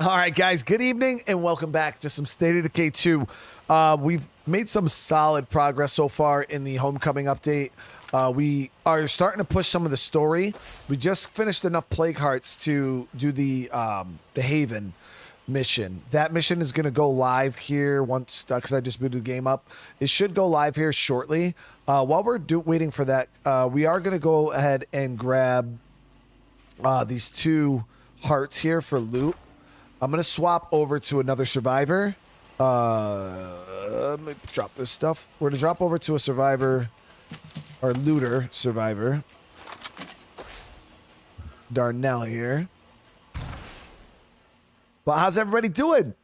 All right, guys, good evening and welcome back to some State of Decay 2. We've made some solid progress so far in the homecoming update. We are starting to push some of the story. We just finished enough plague hearts to do the Haven mission. That mission is going to go live here once, because I just booted the game up. It should go live here shortly. While we're waiting for that, we are going to go ahead and grab these 2 hearts here for loot. I'm going to swap over to another survivor. Let me drop this stuff. We're going to drop over to a survivor, or looter survivor. Darnell here. Well, how's everybody doing?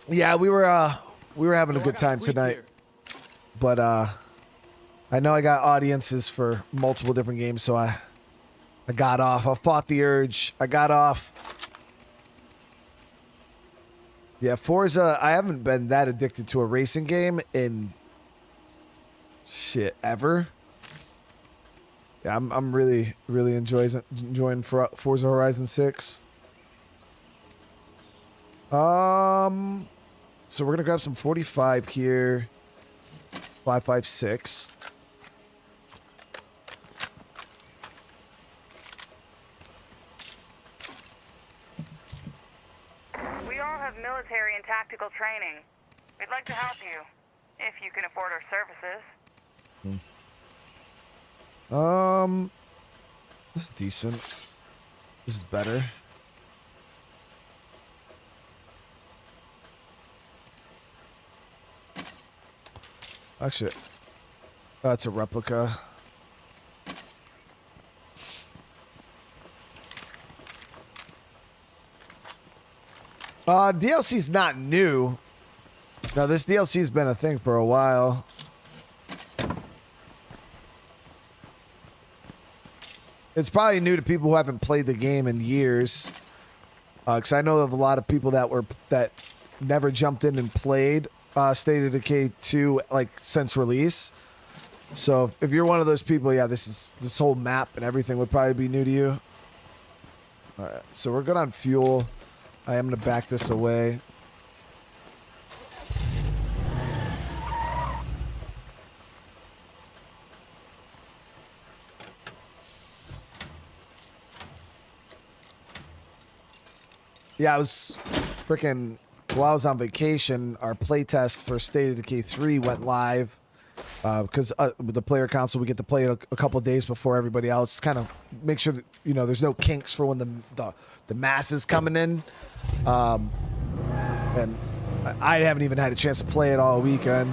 Yeah, we were having a good time tonight. But I know I got audiences for multiple different games, so I got off. I fought the urge. I got off. Yeah, Forza, I haven't been that addicted to a racing game in shit ever. Yeah, I'm really enjoying Forza Horizon 6. So we're gonna grab some 45 here. 556. We all have military and tactical training. We'd like to help you, if you can afford our services. This is decent. This is better. Actually, that's a replica. DLC's not new. No, this DLC's been a thing for a while. It's probably new to people who haven't played the game in years. Because I know of a lot of people that never jumped in and played State of Decay 2 like since release. So if you're one of those people, yeah, this whole map and everything would probably be new to you. All right, so we're good on fuel. I am going to back this away. Yeah, I was freaking... While I was on vacation, our playtest for State of Decay 3 went live. Because with the player console, we get to play it a couple of days before everybody else. Kind of make sure that, you know, there's no kinks for when the mass is coming in. And I haven't even had a chance to play it all weekend.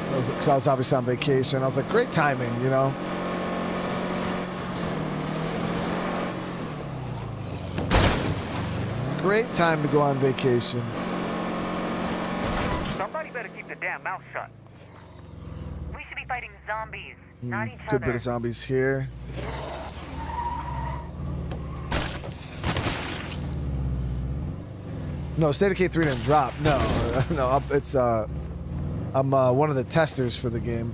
Because I was obviously on vacation. I was like, great timing, you know? Great time to go on vacation. Somebody better keep the damn mouth shut. We should be fighting zombies, not each Good other. bit of zombies here. No, State of Decay 3 didn't drop. No, no, it's I'm one of the testers for the game.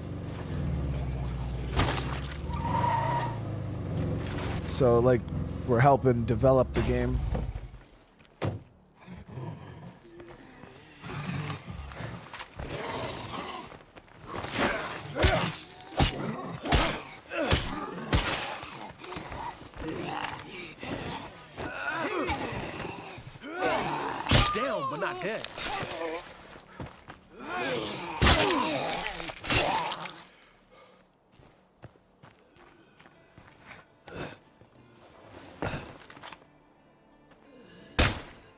So like we're helping develop the game. But not dead.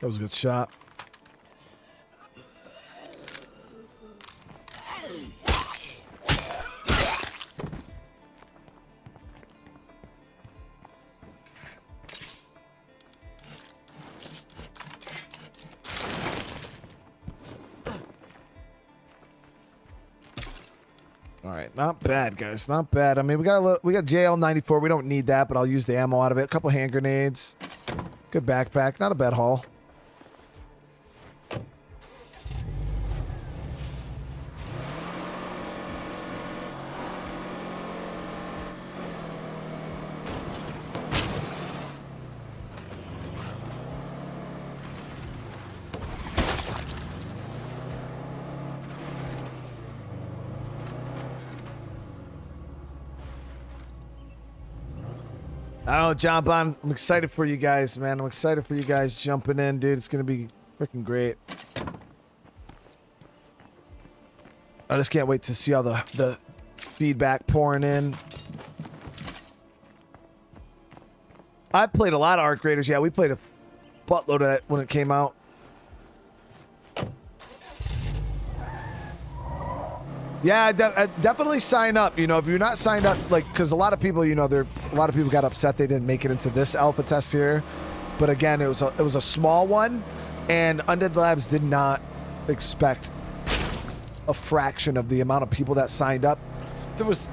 That was a good shot. All right, not bad, guys. Not bad. I mean, we got JL94. We don't need that, but I'll use the ammo out of it. A couple hand grenades. Good backpack. Not a bad haul. I don't know, John Bond. I'm excited for you guys, man. I'm excited for you guys jumping in, dude. It's gonna be freaking great. I just can't wait to see all the feedback pouring in. I played a lot of Arc Raiders. Yeah, we played a buttload of that when it came out. Yeah, definitely sign up. You know, if you're not signed up, like, because a lot of people, you know, a lot of people got upset they didn't make it into this alpha test here. But again, it was a small one, and Undead Labs did not expect a fraction of the amount of people that signed up. There was,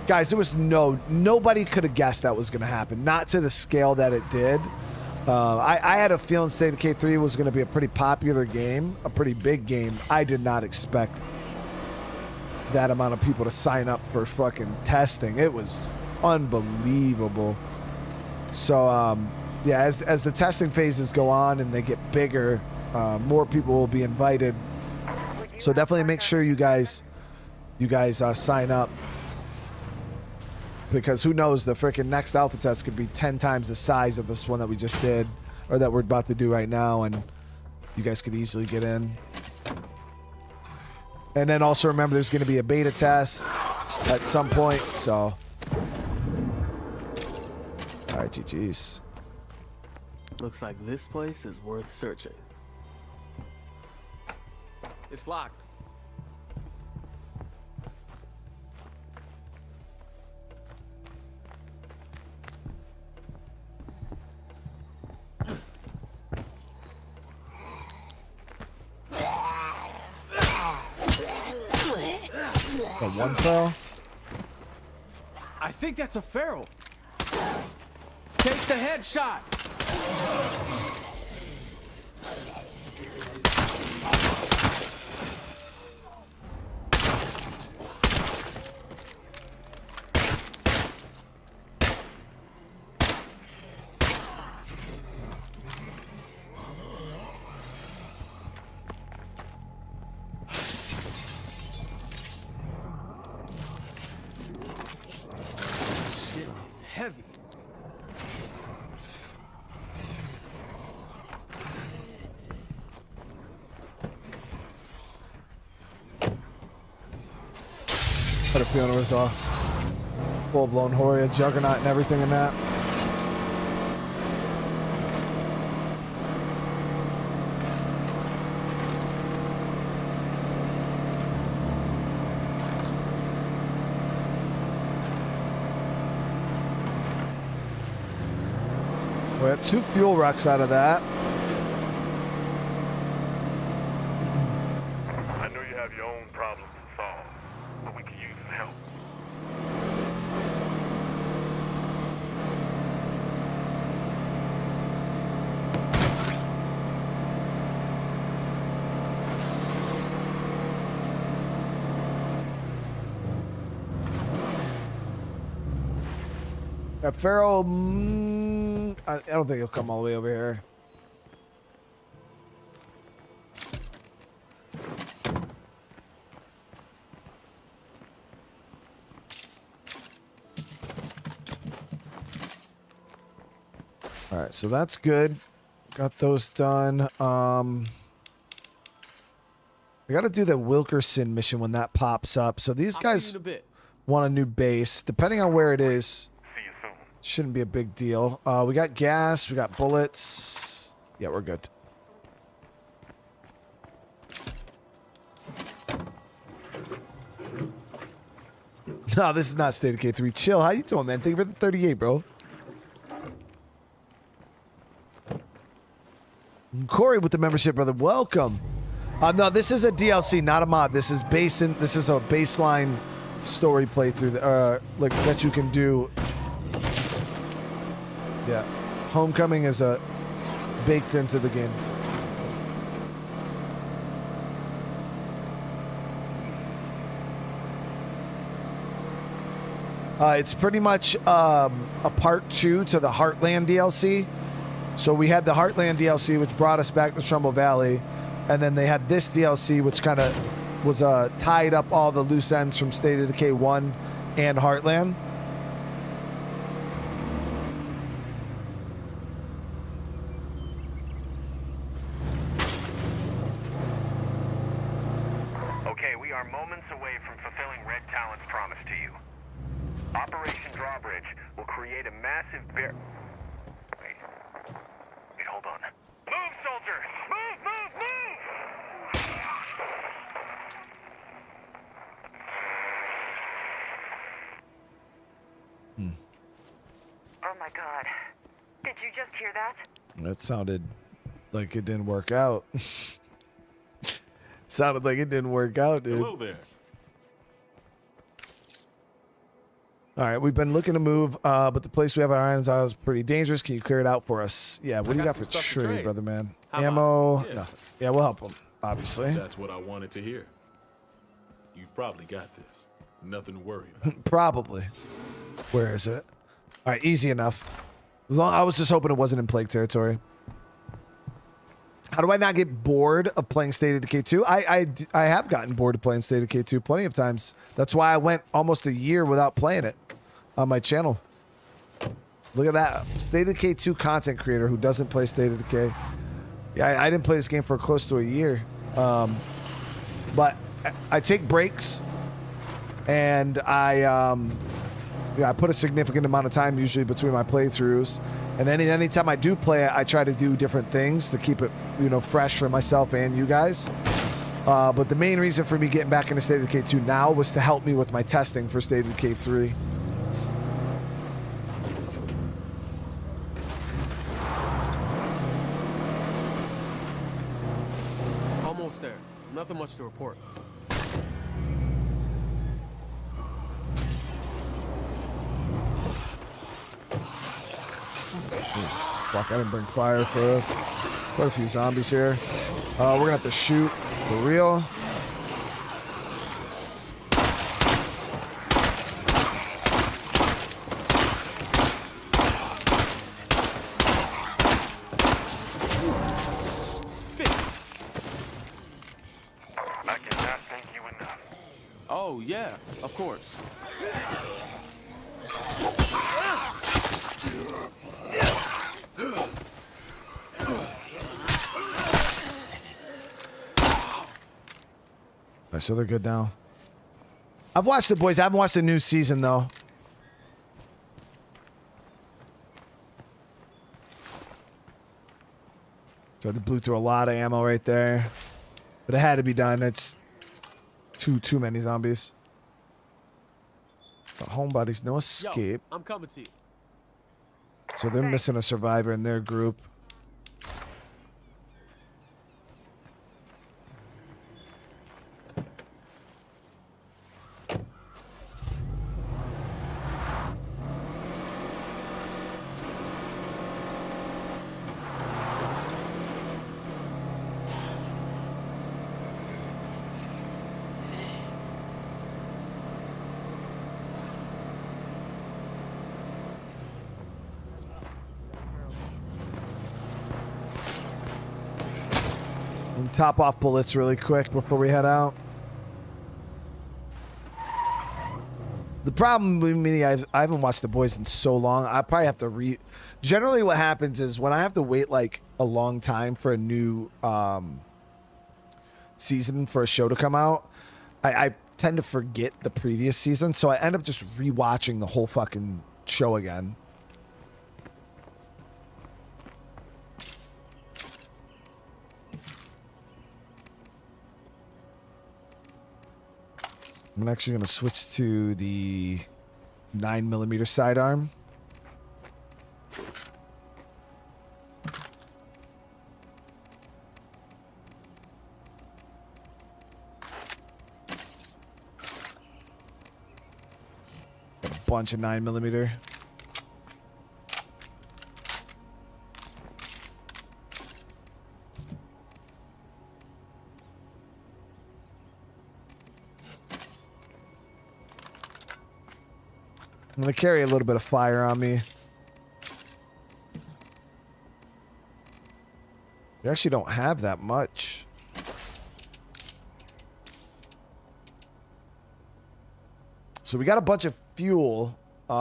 guys, there was nobody could have guessed that was going to happen. Not to the scale that it did. I had a feeling State of Decay 3 was going to be a pretty popular game, a pretty big game. I did not expect that amount of people to sign up for fucking testing. It was unbelievable. So yeah, as the testing phases go on and they get bigger, more people will be invited. So definitely make sure you guys sign up, because who knows, the freaking next alpha test could be 10 times the size of this one that we just did, or that we're about to do right now, and you guys could easily get in. And then also remember, there's going to be a beta test at some point, so. All right, GG's. Looks like this place is worth searching. It's locked. One fell. I think that's a feral. Take the headshot. Heavy. Had a feeling it was a full-blown Horia juggernaut and everything in that. We had 2 fuel rocks out of that. I know you have your own problems to solve, but we can use some help. That Pharaoh, I don't think he'll come all the way over here. All right, so that's good. Got those done. I got to do the Wilkerson mission when that pops up. So these guys want a new base, depending on where it is. See you soon. Shouldn't be a big deal. We got gas. We got bullets. Yeah, we're good. No, this is not State of Decay 3. Chill. How you doing, man? Thank you for the 38, bro. Corey with the membership, brother. Welcome. No, this is a DLC, not a mod. This is This is a baseline story playthrough like that you can do. Yeah, Homecoming is baked into the game. It's pretty much a part 2 to the Heartland DLC. So we had the Heartland DLC, which brought us back to Trumbull Valley, and then they had this DLC, which kind of was tied up all the loose ends from State of Decay 1 and Heartland. create a massive Wait, hold on. Move, soldier! Move, move, move! Oh my god. Did you just hear that? That sounded like it didn't work out. Sounded like it didn't work out, dude. Hello there. All right, we've been looking to move, but the place we have our irons on is pretty dangerous. Can you clear it out for us? Yeah, what do you got for trade, brother man? Ammo, nothing. Yeah, we'll help him, obviously. That's what I wanted to hear. You've probably got this. Nothing to worry about. Probably. Where is it? All right, easy enough. I was just hoping it wasn't in plague territory. How do I not get bored of playing State of Decay 2? I have gotten bored of playing State of Decay 2 plenty of times. That's why I went almost a year without playing it on my channel. Look at that. State of Decay 2 content creator who doesn't play State of Decay. Yeah, I didn't play this game for close to a year. But I take breaks and I put a significant amount of time usually between my playthroughs. And anytime I do play it, I try to do different things to keep it, fresh for myself and you guys. But the main reason for me getting back into State of Decay 2 now was to help me with my testing for State of Decay 3. Almost there. Nothing much to report. Fuck, I didn't bring fire for us. Quite a few zombies here. We're gonna have to shoot for real. I cannot thank you enough. Oh, yeah, of course. So they're good now. I've watched it, boys. I haven't watched the new season, though. So I just blew through a lot of ammo right there. But it had to be done. It's too many zombies. The homebodies, no escape. Yo, I'm coming to you. So they're missing a survivor in their group. Top off bullets really quick before we head out. The problem with me, I haven't watched The Boys in so long. I probably have to Generally, what happens is when I have to wait like a long time for a new season for a show to come out, I tend to forget the previous season, so I end up just rewatching the whole fucking show again. I'm actually going to switch to the 9mm sidearm. Got a bunch of 9mm. I'm going to carry a little bit of fire on me. We actually don't have that much. So we got a bunch of fuel. We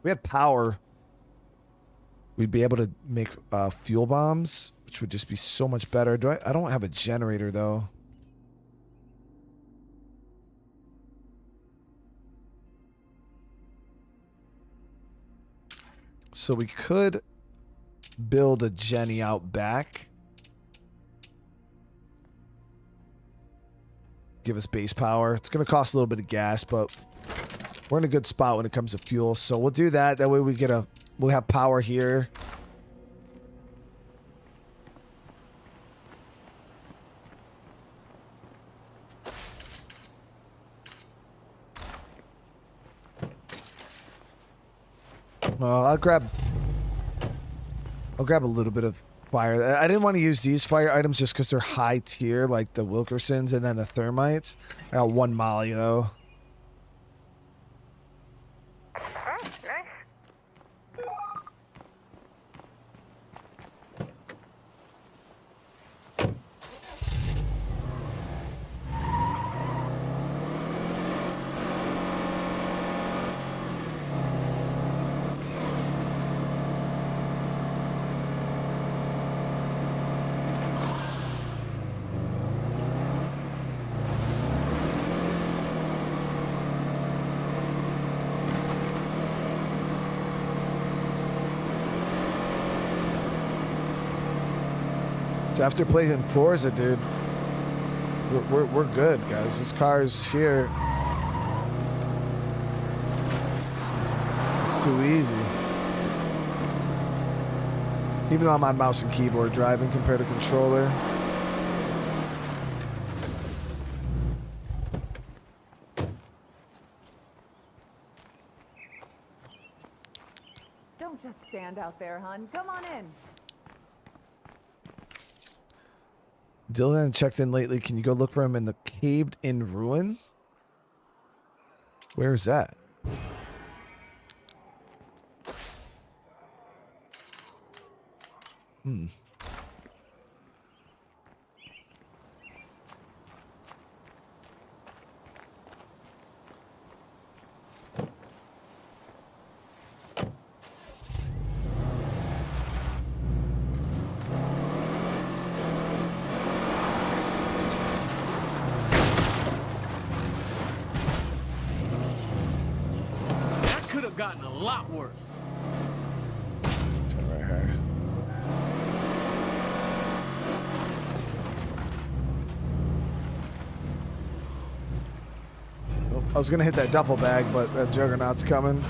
had power. We'd be able to make fuel bombs, which would just be so much better. I don't have a generator, though. So we could build a Jenny out back. Give us base power. It's going to cost a little bit of gas, but we're in a good spot when it comes to fuel. So we'll do that. That way we'll have power here. I'll grab a little bit of fire. I didn't want to use these fire items just because they're high tier, like the Wilkersons and then the thermites. I got 1 molly though. Oh, nice. After playing Forza, dude, we're good, guys. This car's here. It's too easy. Even though I'm on mouse and keyboard driving compared to controller. Don't just stand out there, hon. Come on in. Dylan checked in lately. Can you go look for him in the caved in ruin? Where is that? Gotten a lot worse. Right here. Oh, I was gonna hit that duffel bag, but that juggernaut's coming.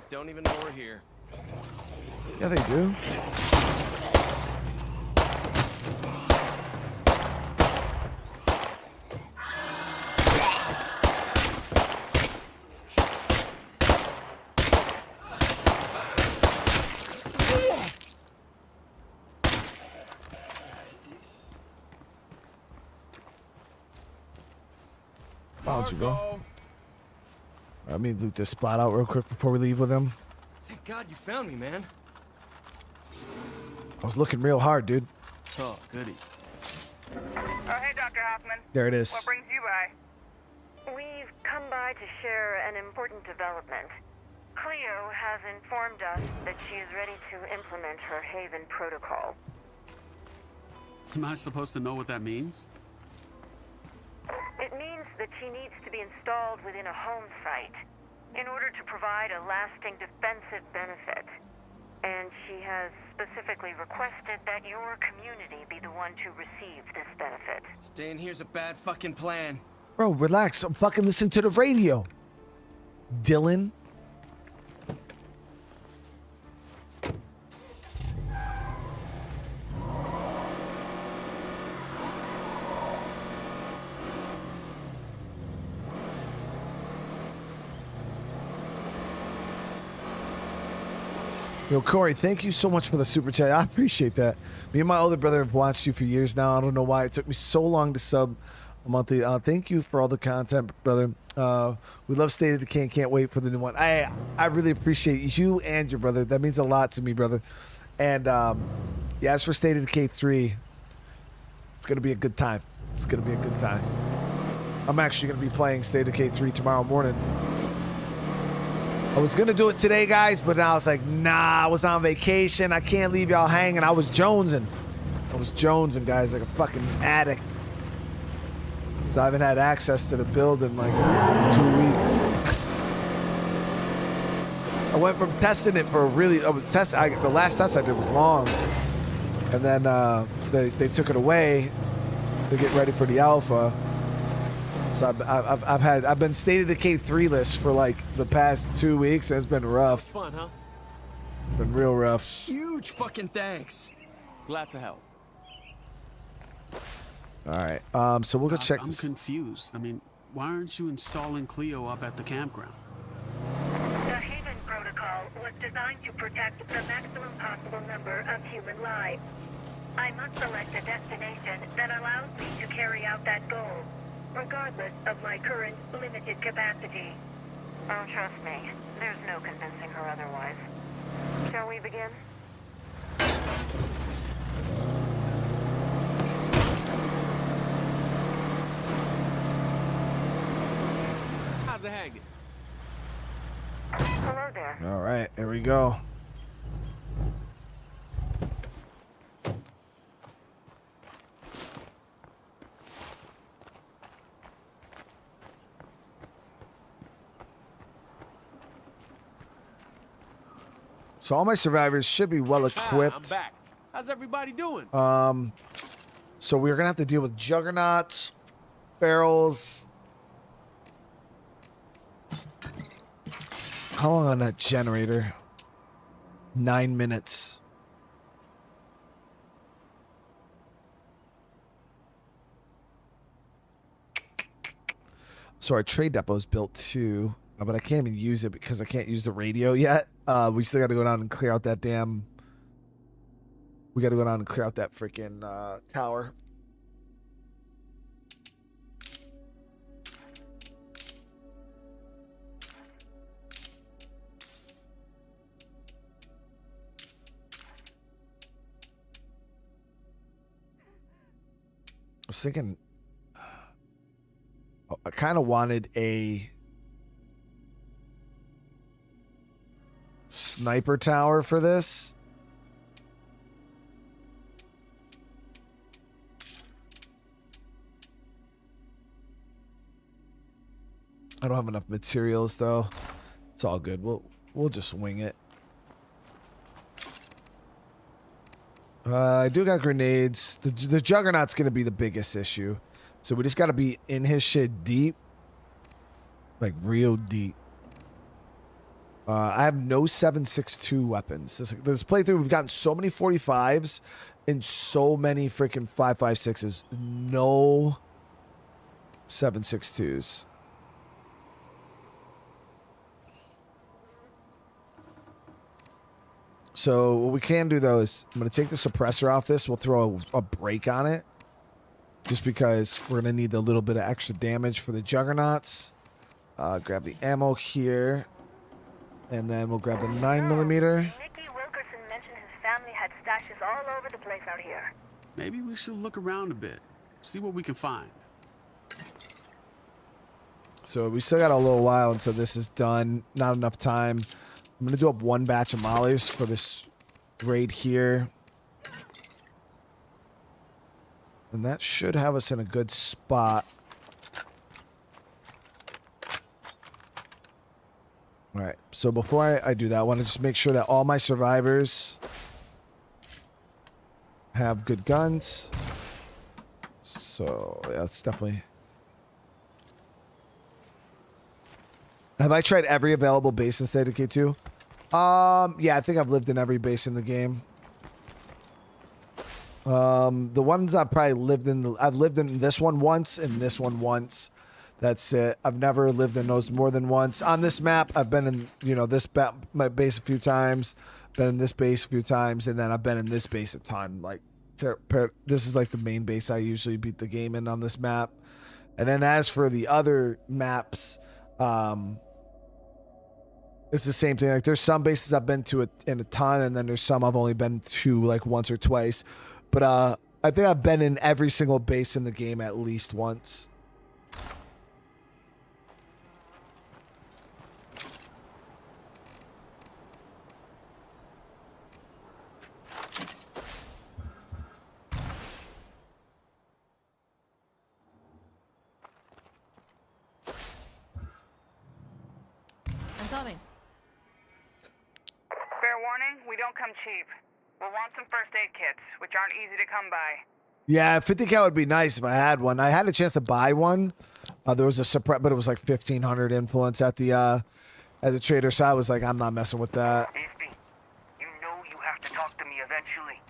Don't even know we're here. Yeah, they do. Why don't you go? Let me loot this spot out real quick before we leave with him. Thank God you found me, man. I was looking real hard, dude. Oh, goody. Oh, hey, Dr. Hoffman. There it is. What brings you by? We've come by to share an important development. Cleo has informed us that she is ready to implement her Haven protocol. Am I supposed to know what that means? It means that she needs to be installed within a home site in order to provide a lasting defensive benefit. And she has specifically requested that your community be the one to receive this benefit. Staying here's a bad fucking plan. Bro, relax. I'm fucking listening to the radio. Dylan. Yo, Corey, thank you so much for the super chat. I appreciate that. Me and my older brother have watched you for years now. I don't know why it took me so long to sub. monthly. Thank you for all the content, brother. We love State of Decay and can't wait for the new one. I really appreciate you and your brother. That means a lot to me, brother. And yeah, as for State of Decay 3, it's gonna be a good time. It's gonna be a good time. I'm actually gonna be playing State of Decay 3 tomorrow morning. I was gonna do it today, guys, but now I was like, nah, I was on vacation. I can't leave y'all hanging. I was jonesing, guys, like a fucking addict. So I haven't had access to the build in like 2 weeks. I went from testing it for the last test I did was long, and then they took it away to get ready for the alpha. So I've been State of Decay 3 list for like the past 2 weeks. And it's been rough. Fun, huh? Been real rough. Huge fucking thanks. Glad to help. All right. So we'll go check I'm this. confused. I mean, why aren't you installing Cleo up at the campground? The Haven Protocol was designed to protect the maximum possible number of human lives. I must select a destination that allows me to carry out that goal, regardless of my current limited capacity. Oh, trust me, there's no convincing her otherwise. Shall we begin? How's it hanging? Hello there. All right, here we go. So all my survivors should be well I'm equipped. back. How's everybody doing? So we're gonna have to deal with juggernauts, barrels. How long on that generator? 9 minutes. So our trade depot is built too, but I can't even use it because I can't use the radio yet. We still got to go down and clear out that damn. We got to go down and clear out that freaking tower. I was thinking, I kind of wanted a sniper tower for this. I don't have enough materials though. It's all good. We'll just wing it. I do got grenades. The Juggernaut's gonna be the biggest issue, so we just gotta be in his shit deep, like real deep. I have no 7.62 weapons. This playthrough, we've gotten so many 45s and so many freaking 5.56s. No 7.62s. So what we can do though is I'm going to take the suppressor off this. We'll throw a brake on it just because we're going to need a little bit of extra damage for the Juggernauts. Grab the ammo here. And then we'll grab the 9mm. Nicky Wilkerson mentioned his family had stashes all over the place out here. Maybe we should look around a bit, see what we can find. So we still got a little while until this is done. Not enough time. I'm going to do up one batch of mollies for this raid here. And that should have us in a good spot. All right, so before I do that, I want to just make sure that all my survivors have good guns. So, yeah, it's definitely... Have I tried every available base in State of Decay 2? Yeah, I think I've lived in every base in the game. The ones I've probably lived in... I've lived in this one once and this one once. That's it. I've never lived in those more than once. On this map, I've been in, you know, my base a few times, been in this base a few times, and then I've been in this base a ton. Like, this is like the main base I usually beat the game in on this map. And then as for the other maps, it's the same thing. Like there's some bases I've been to in a ton, and then there's some I've only been to like once or twice. But I think I've been in every single base in the game at least once. I'm coming. Fair warning, we don't come cheap. We'll want some first aid kits, which aren't easy to come by. Yeah, 50 cal would be nice if I had one. I had a chance to buy one. There was a suppress, but it was like 1,500 influence at the trader. So I was like, I'm not messing with that. Biffy, you know you have to talk to me eventually.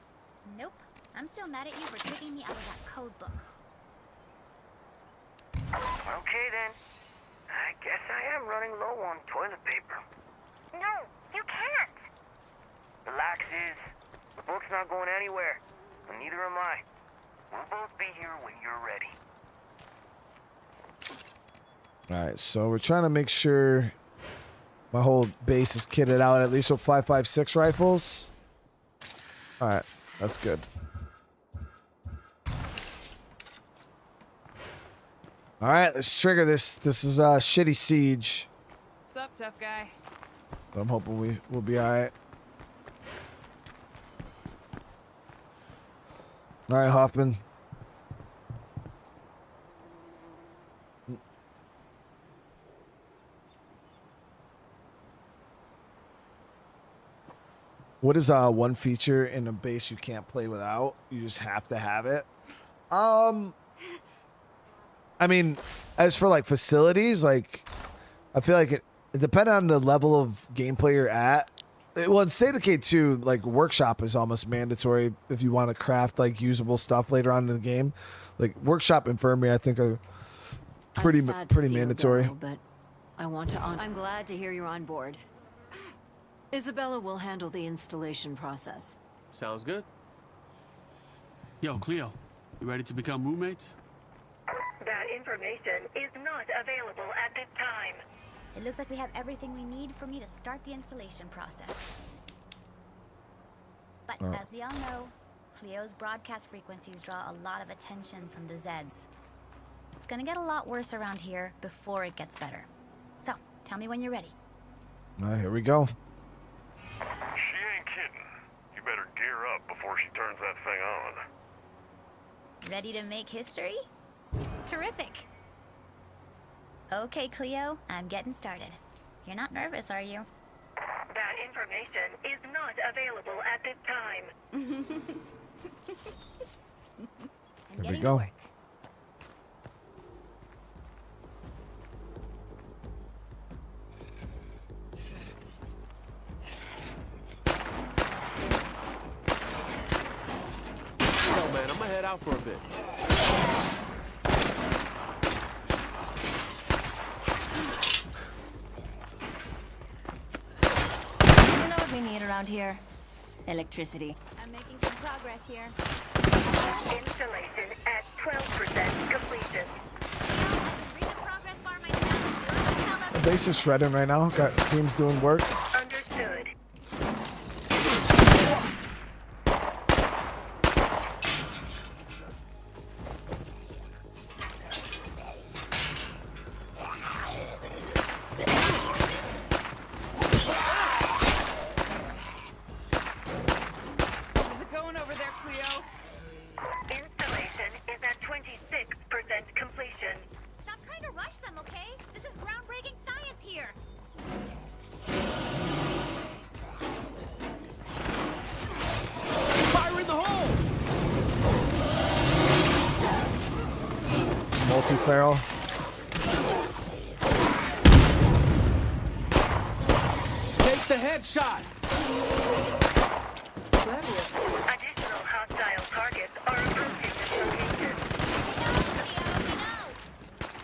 Nope. I'm still mad at you for kicking me out of that code book. Okay then. I guess I am running low on toilet paper. No, you can't! Relax, Iz. The book's not going anywhere. And neither am I. We'll both be here when you're ready. All right, so we're trying to make sure my whole base is kitted out at least with 5.56 rifles. All right, that's good. All right, let's trigger this. This is a shitty siege. Sup, tough guy? I'm hoping we'll be all right. All right, Hoffman. What is one feature in a base you can't play without? You just have to have it. I mean, as for like facilities, like I feel like it depends on the level of gameplay you're at. Well, in State of Decay 2, like workshop is almost mandatory if you want to craft like usable stuff later on in the game. Like workshop infirmary, I think are pretty mandatory. Go, but I want to I'm glad to hear you're on board. Isabella will handle the installation process. Sounds good. Yo, Cleo, you ready to become roommates? That information is not available at this time. It looks like we have everything we need for me to start the installation process. But as we all know, Cleo's broadcast frequencies draw a lot of attention from the Zeds. It's gonna get a lot worse around here before it gets better. So, tell me when you're ready. All right, here we go. She ain't kidding. You better gear up before she turns that thing on. Ready to make history? Terrific. Okay, Cleo, I'm getting started. You're not nervous, are you? That information is not available at this time. Here we go. Yo, man, I'm gonna head out for a bit. You know what we need around here? Electricity. I'm making some progress here. Installation at 12% completion. Read the progress bar myself. The base is shredding right now. Got teams doing work. Understood. How's it going over there, Cleo? Installation is at 26% completion. Stop trying to rush them, okay? This is groundbreaking science here. Fire in the hole! Multi-feral. Take the headshot! Additional hostile targets are approaching this location.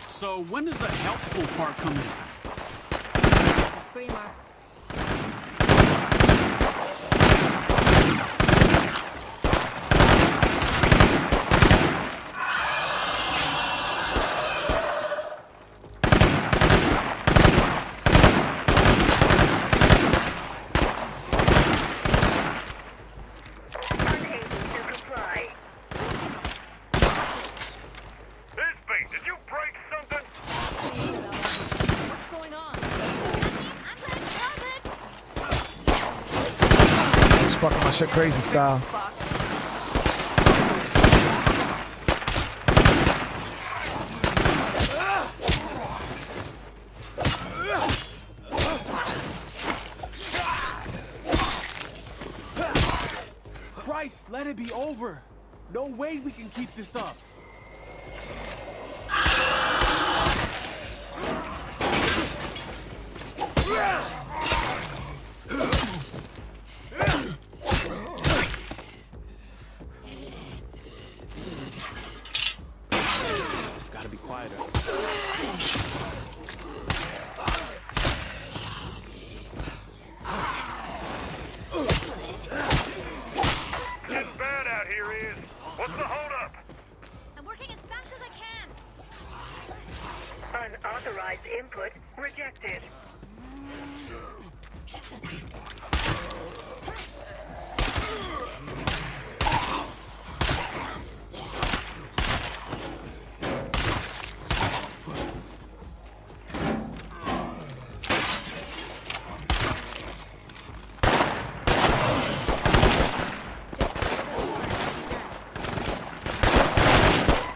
So when does the helpful part come in? It's a screamer. just fucking my shit crazy style. Fuck. Christ, let it be over. No way we can keep this up. Gotta be quieter. It's bad out here, is. What's the holdup? I'm working as fast as I can. Unauthorized input rejected.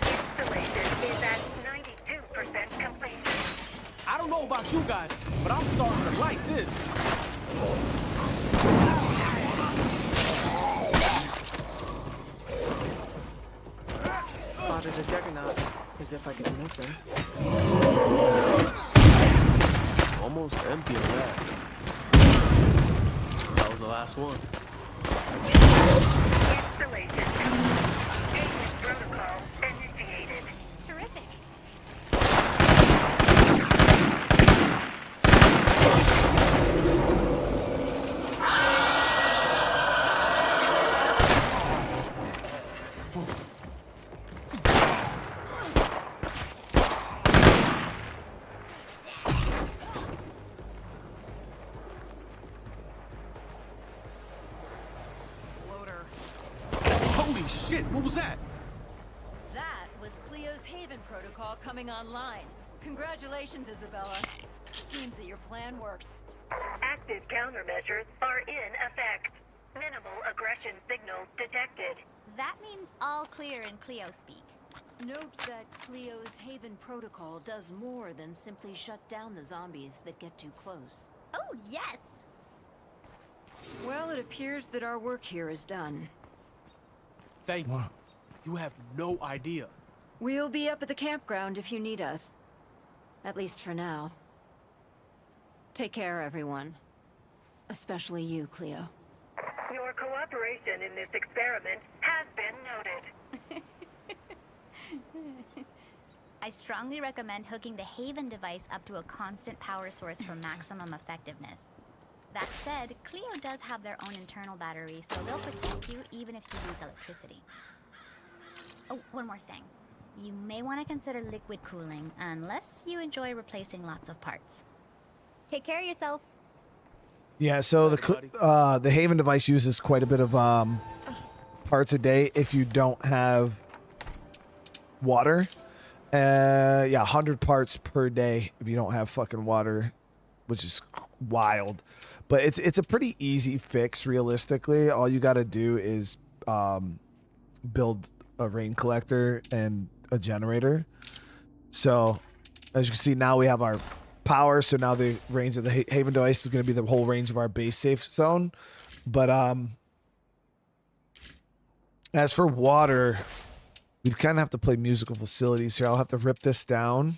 Installation is at 92% completion. I don't know about you guys, but I'm starting to like this. Spotted a juggernaut, as if I could miss him. Almost empty of that. That was the last one. Installation. Payment protocol initiated. Terrific. Loader. Holy shit, what was that? That was Cleo's Haven protocol coming online. Congratulations, Isabella. Seems that your plan worked. Active countermeasures are in effect. Minimal aggression signal detected. That means all clear in Cleo speak. Note that Cleo's Haven protocol does more than simply shut down the zombies that get too close. Oh, yes! Well, it appears that our work here is done. Thank you. You have no idea. We'll be up at the campground if you need us. At least for now. Take care, everyone. Especially you, Cleo. Your cooperation in this experiment has been noted. I strongly recommend hooking the Haven device up to a constant power source for maximum effectiveness. That said, Cleo does have their own internal battery, so they'll protect you even if you lose electricity. Oh, one more thing. You may want to consider liquid cooling, unless you enjoy replacing lots of parts. Take care of yourself. Yeah, so the Haven device uses quite a bit of parts a day if you don't have water. Yeah, 100 parts per day if you don't have fucking water, which is wild. But it's a pretty easy fix, realistically. All you got to do is build a rain collector and a generator. So, as you can see, now we have our power. So now the range of the Haven device is going to be the whole range of our base safe zone. But as for water, we'd kind of have to play musical facilities here. I'll have to rip this down,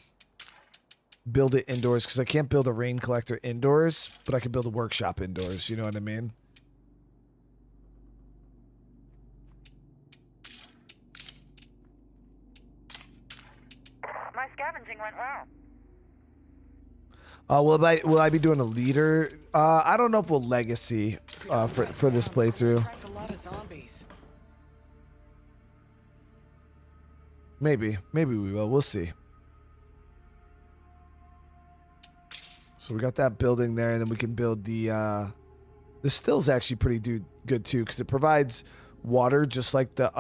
build it indoors, because I can't build a rain collector indoors, but I can build a workshop indoors. You know what I mean? My scavenging went well. Will I be doing a leader? I don't know if we'll legacy for this playthrough. A lot of zombies. Maybe we will. We'll see. So we got that building there, and then we can build the still's actually pretty good too, because it provides water just like the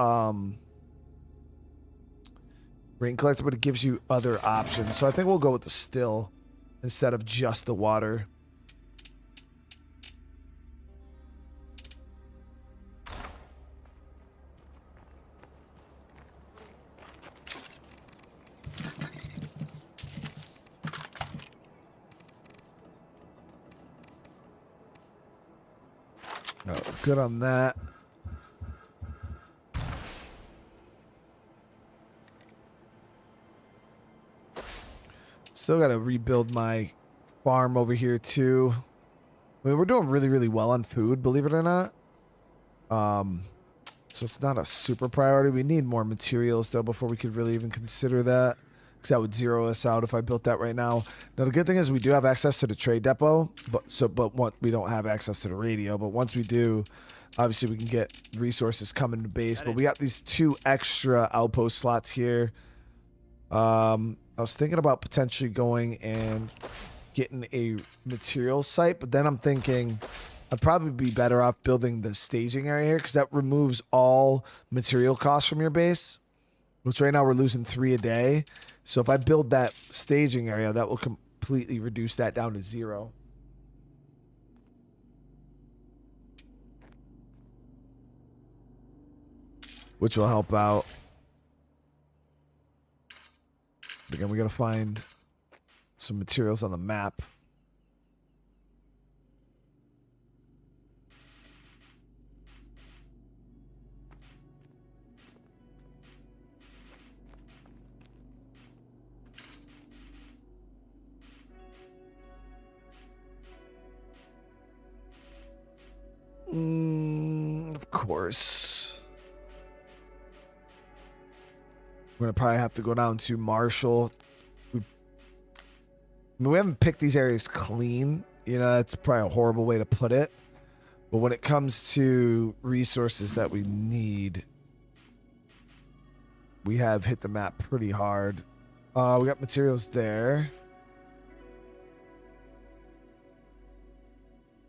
rain collector, but it gives you other options. So I think we'll go with the still instead of just the water. Oh, good on that. Still got to rebuild my farm over here too. I mean, we're doing really, really well on food, believe it or not. So it's not a super priority. We need more materials though before we could really even consider that, because that would zero us out if I built that right now. Now the good thing is we do have access to the trade depot, but we don't have access to the radio. But once we do, obviously we can get resources coming to base. But we got these 2 extra outpost slots here. I was thinking about potentially going and getting a materials site, but then I'm thinking I'd probably be better off building the staging area here, because that removes all material costs from your base, which right now we're losing 3 a day. So if I build that staging area, that will completely reduce that down to 0. Which will help out. But again, we got to find some materials on the map. Of course. We're going to probably have to go down to Marshall. We haven't picked these areas clean. You know, that's probably a horrible way to put it. But when it comes to resources that we need, we have hit the map pretty hard. We got materials there.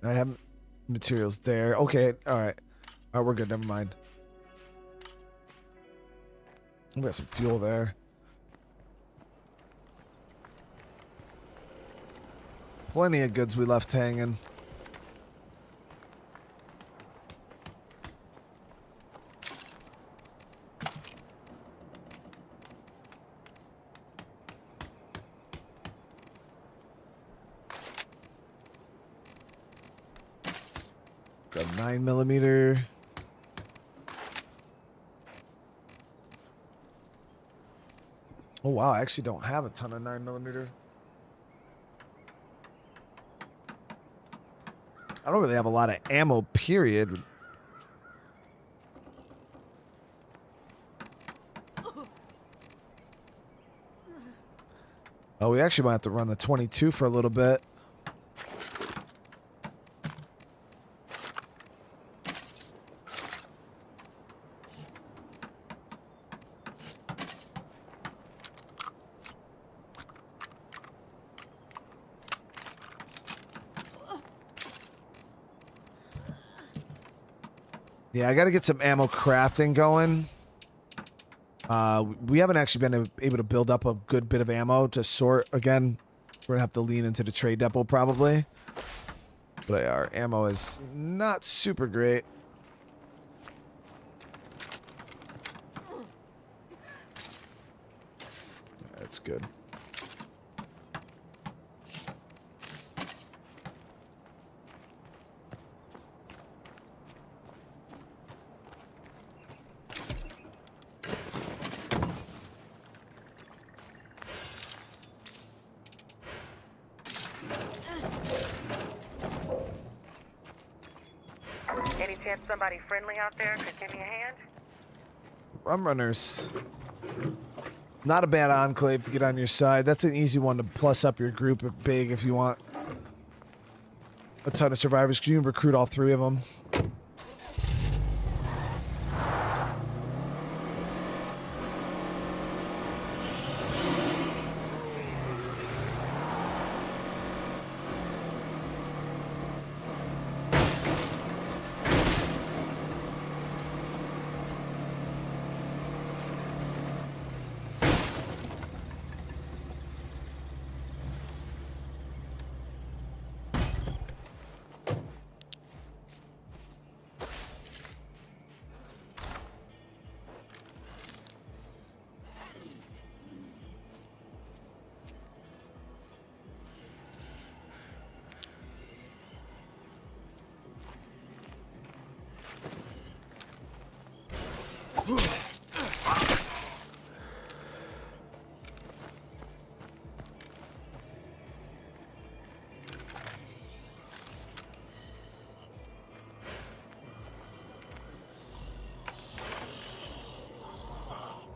I have materials there. Okay, all right. All right, we're good. Never mind. We got some fuel there. Plenty of goods we left hanging. Got 9mm. Oh wow, I actually don't have a ton of 9mm. I don't really have a lot of ammo, period. Oh, we actually might have to run the 22 for a little bit. Yeah, I got to get some ammo crafting going. We haven't actually been able to build up a good bit of ammo to sort. Again, we're going to have to lean into the trade depot probably. But our ammo is not super great. That's good. Any chance somebody friendly out there could give me a hand? Rum runners. Not a bad enclave to get on your side. That's an easy one to plus up your group big if you want a ton of survivors, because you can recruit all 3 of them.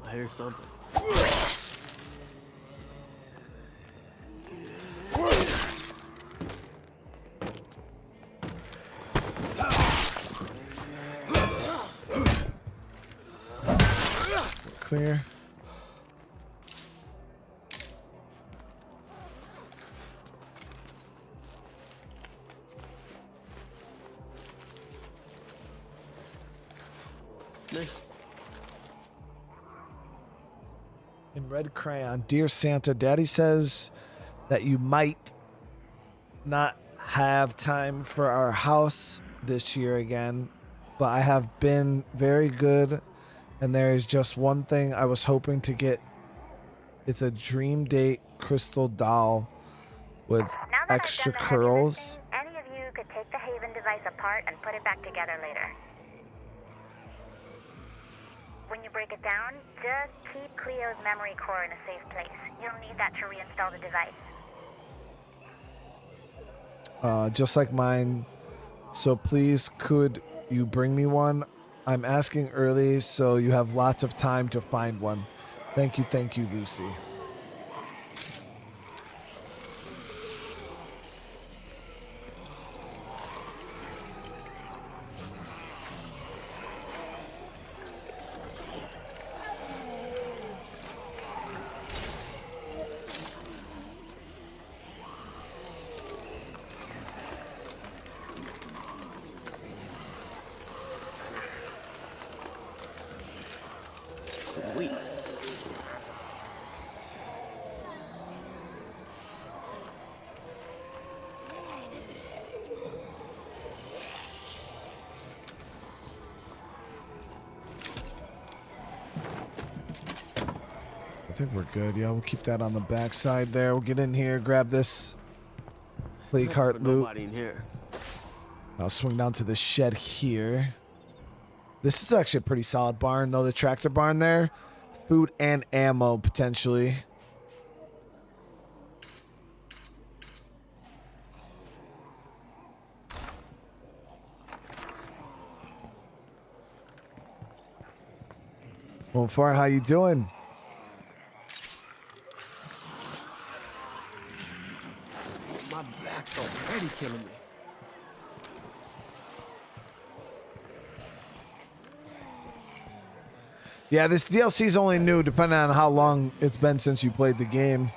I hear something. Clear. Nice. In red crayon, dear Santa, Daddy says that you might not have time for our house this year again, but I have been very good, and there is just one thing I was hoping to get. It's a dream date crystal doll with extra curls. Any of you could take the Haven device apart and put it back together later. When you break it down, just keep Cleo's memory core in a safe place. You'll need that to reinstall the device. Just like mine. So please, could you bring me one? I'm asking early, so you have lots of time to find one. Thank you, Lucy. Sweet. I think we're good. Yeah, we'll keep that on the back side there. We'll get in here, grab this play cart But loot. nobody in here. I'll swing down to the shed here. This is actually a pretty solid barn, though. The tractor barn there. Food and ammo, potentially. Well, Far, how you doing? My back's already killing me. Yeah, this DLC is only new depending on how long it's been since you played the game.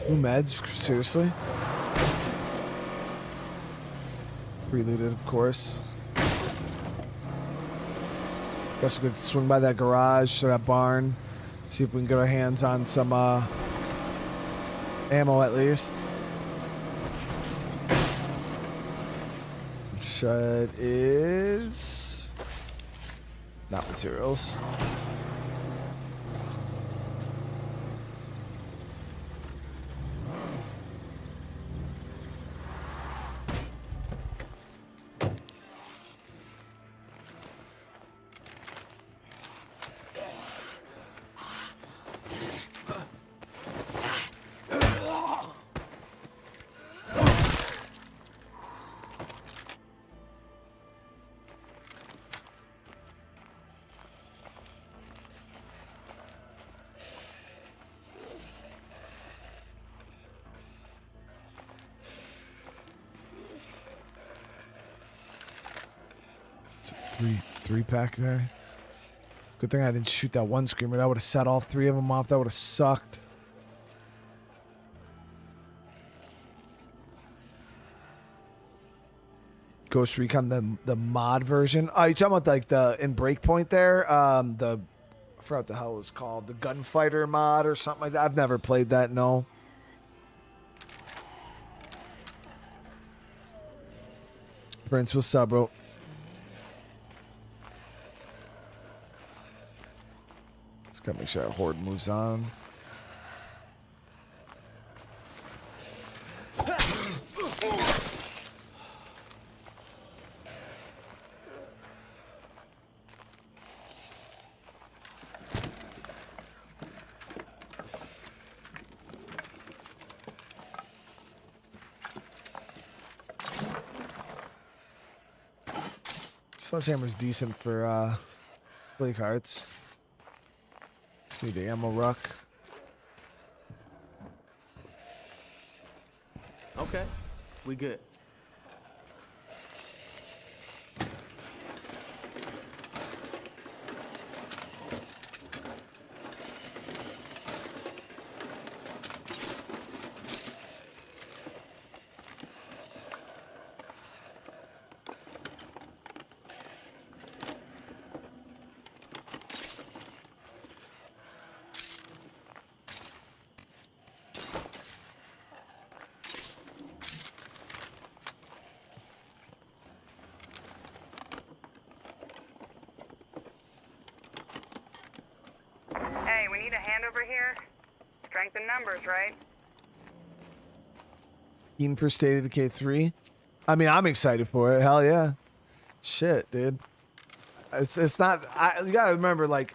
New meds? Seriously? Preluded, of course. Guess we could swing by that garage or that barn. See if we can get our hands on some ammo at least. Shed is not materials. Three pack there. Good thing I didn't shoot that one screamer. That would have set all three of them off. That would have sucked. Ghost Recon, the mod version. Oh, you talking about like the in Breakpoint there? I forgot what the hell it was called. The Gunfighter mod or something like that. I've never played that. No. Prince, what's up, bro? Let's gotta make sure our horde moves on. Sledgehammer's decent for play cards. Just need the ammo ruck. Okay, we good. Hey, we need a hand over here. Strength in numbers, right? Keen for State of Decay 3. I mean, I'm excited for it. Hell yeah. Shit, dude. It's not. You gotta remember, like,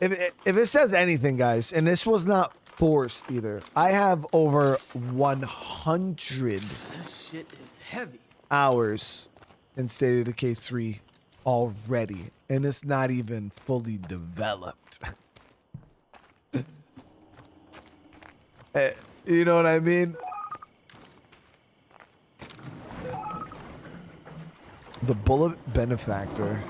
if it says anything, guys, and this was not forced either. I have over 100 This shit is heavy. hours in State of Decay 3 already, and it's not even fully developed. You know what I mean? The bullet benefactor.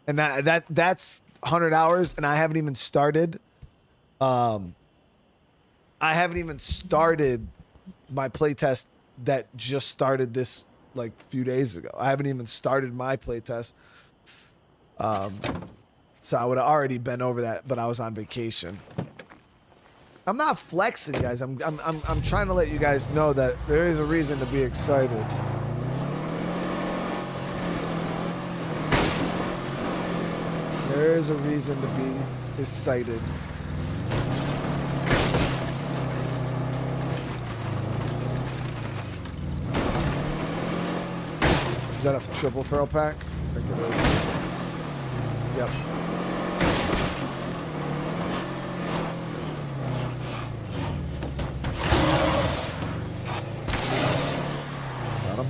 And that's 100 hours, and I haven't even started. I haven't even started my playtest that just started this like few days ago. I haven't even started my playtest. So I would have already been over that, but I was on vacation. I'm not flexing, guys. I'm trying to let you guys know that there is a reason to be excited. There is a reason to be excited. Is that a triple feral pack? I think it is. Yep. Got him.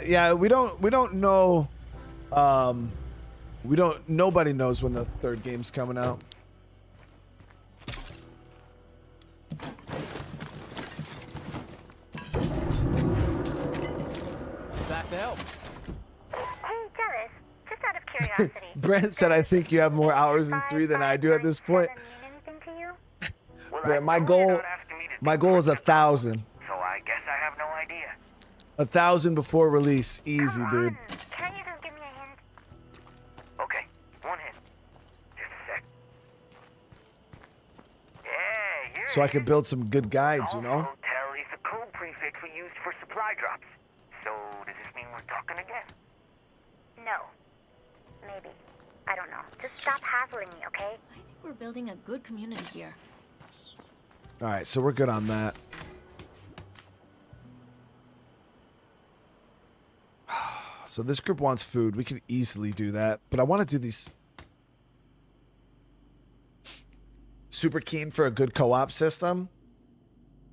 Yeah, we don't know. Nobody knows when the third game's coming out. Back to help. Hey, Dennis, just out of curiosity. Brent said, "I think you have more hours in 3 than I do at this point." Anything to you? Brent, my goal is 1,000. So I guess I have no idea. 1,000 before release, easy, dude. Can't you just give me a hint? Okay, one hint. Just a sec. Yeah, here So I it can is. build some good guides, you know. Hotel is the code prefix we used for supply drops. So does this mean we're talking again? No. Maybe. I don't know. Just stop hassling me, okay? I think we're building a good community here. All right, so we're good on that. So this group wants food. We could easily do that, but I want to do these. Super keen for a good co-op system.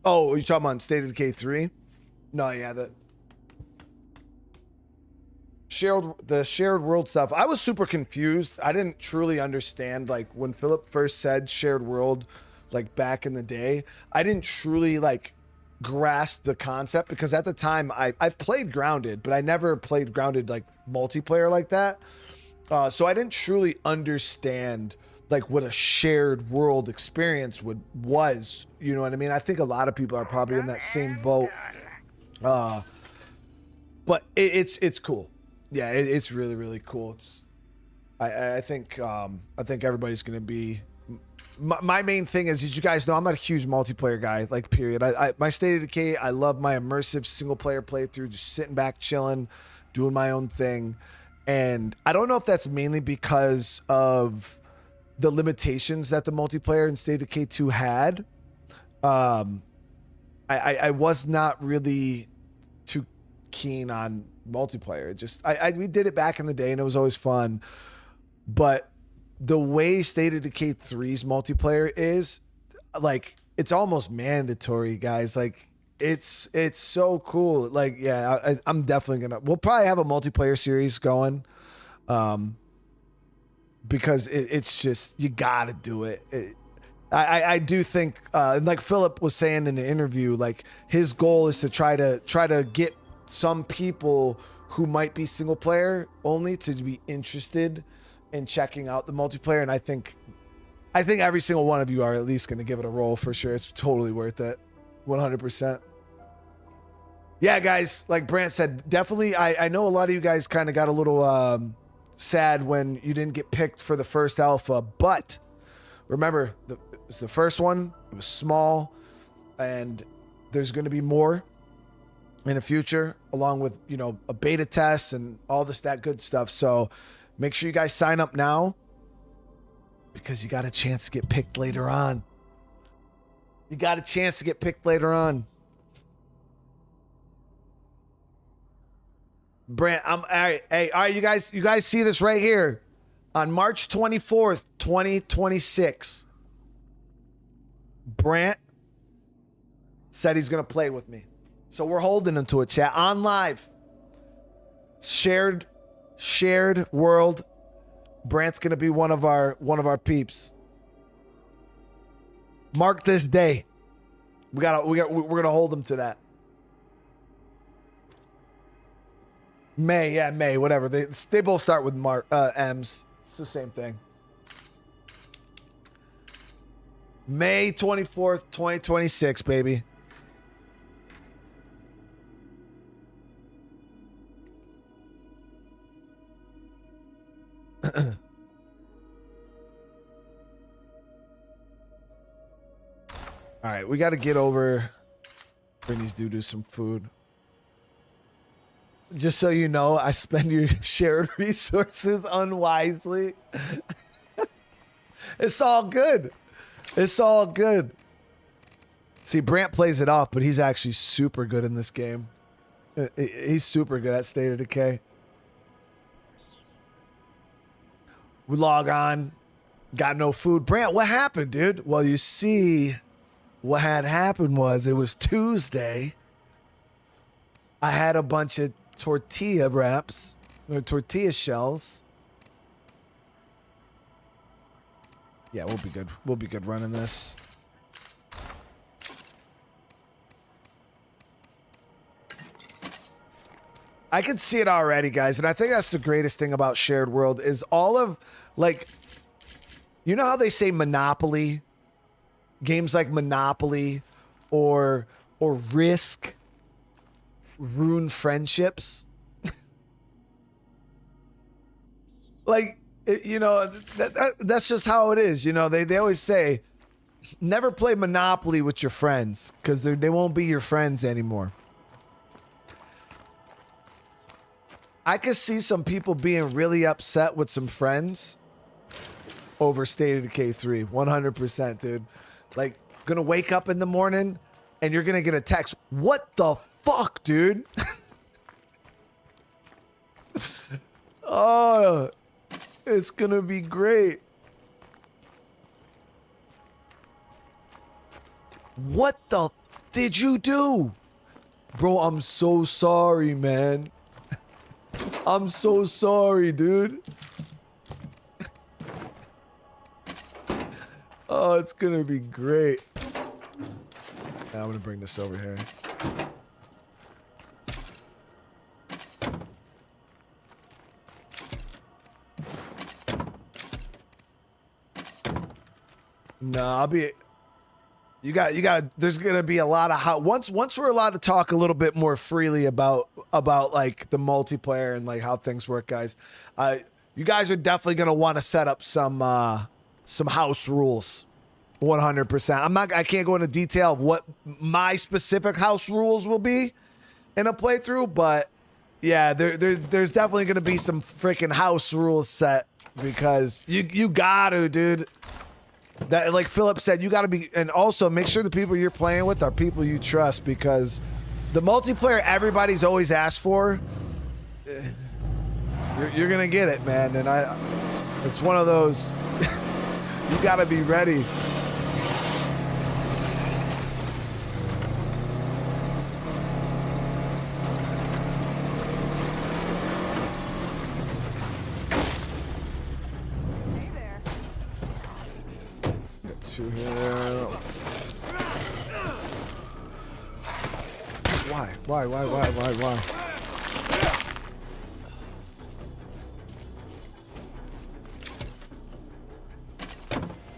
Oh, are you talking about State of Decay 3? No, yeah, the shared world stuff. I was super confused. I didn't truly understand, like, when Philip first said shared world, like back in the day, I didn't truly like grasp the concept because at the time I've played Grounded, but I never played Grounded like multiplayer like that. So I didn't truly understand like what a shared world experience was. You know what I mean? I think a lot of people are probably in that same boat. But it's cool. Yeah, it's really, really cool. I think everybody's gonna be. My main thing is, as you guys know, I'm not a huge multiplayer guy. Like, period. My State of Decay, I love my immersive single player playthrough, just sitting back, chilling, doing my own thing. And I don't know if that's mainly because of the limitations that the multiplayer in State of Decay 2 had. I was not really too keen on multiplayer. We did it back in the day and it was always fun. But the way State of Decay 3's multiplayer is, like, it's almost mandatory, guys. Like, it's so cool. Like, yeah, I'm definitely we'll probably have a multiplayer series going, because it's just, you gotta do it. I do think, like Philip was saying in the interview, like his goal is to try to get some people who might be single player only to be interested in checking out the multiplayer. And I think every single one of you are at least going to give it a roll for sure. It's totally worth it. 100%. Yeah, guys, like Brant said, definitely. I know a lot of you guys kind of got a little sad when you didn't get picked for the first alpha, but remember, it's the first one. It was small, and there's going to be more in the future, along with, you know, a beta test and all that good stuff. So make sure you guys sign up now, because you got a chance to get picked later on. You got a chance to get picked later on. Brant, all right. Hey, all right, you guys see this right here. On March 24th, 2026, Brant said he's going to play with me. So we're holding him to a chat on live. Shared world. Brant's going to be one of our peeps. Mark this day. We're going to hold him to that. May, whatever. They both start with M's. It's the same thing. May 24th, 2026, baby. All right, we got to get over. Bring these dudes some food. Just so you know, I spend your shared resources unwisely. It's all good. It's all good. See, Brant plays it off, but he's actually super good in this game. He's super good at State of Decay. We log on. Got no food. Brant, what happened, dude? Well, you see, what had happened was it was Tuesday. I had a bunch of tortilla wraps or tortilla shells. Yeah, we'll be good. We'll be good running this. I can see it already, guys, and I think that's the greatest thing about Shared World is all of, like, you know how they say Monopoly, games like Monopoly or Risk ruin friendships. Like, you know, that's just how it is. You know, they always say, never play Monopoly with your friends because they won't be your friends anymore. I could see some people being really upset with some friends over State of Decay 3. 100%, dude. Like, gonna wake up in the morning and you're gonna get a text. What the fuck, dude? Oh, it's gonna be great. What the did you do? Bro, I'm so sorry, man. I'm so sorry, dude. Oh, it's gonna be great. Now I'm gonna bring this over here. No, I'll be. You got. There's gonna be a lot of how. Once we're allowed to talk a little bit more freely about like the multiplayer and like how things work, guys. You guys are definitely gonna want to set up some house rules. 100%. I can't go into detail of what my specific house rules will be in a playthrough, but yeah, there's definitely gonna be some freaking house rules set because you gotta, dude. That, like Philip said, you got to be, and also make sure the people you're playing with are people you trust, because the multiplayer everybody's always asked for, you're gonna get it, man. And it's one of those. You got to be ready. Why?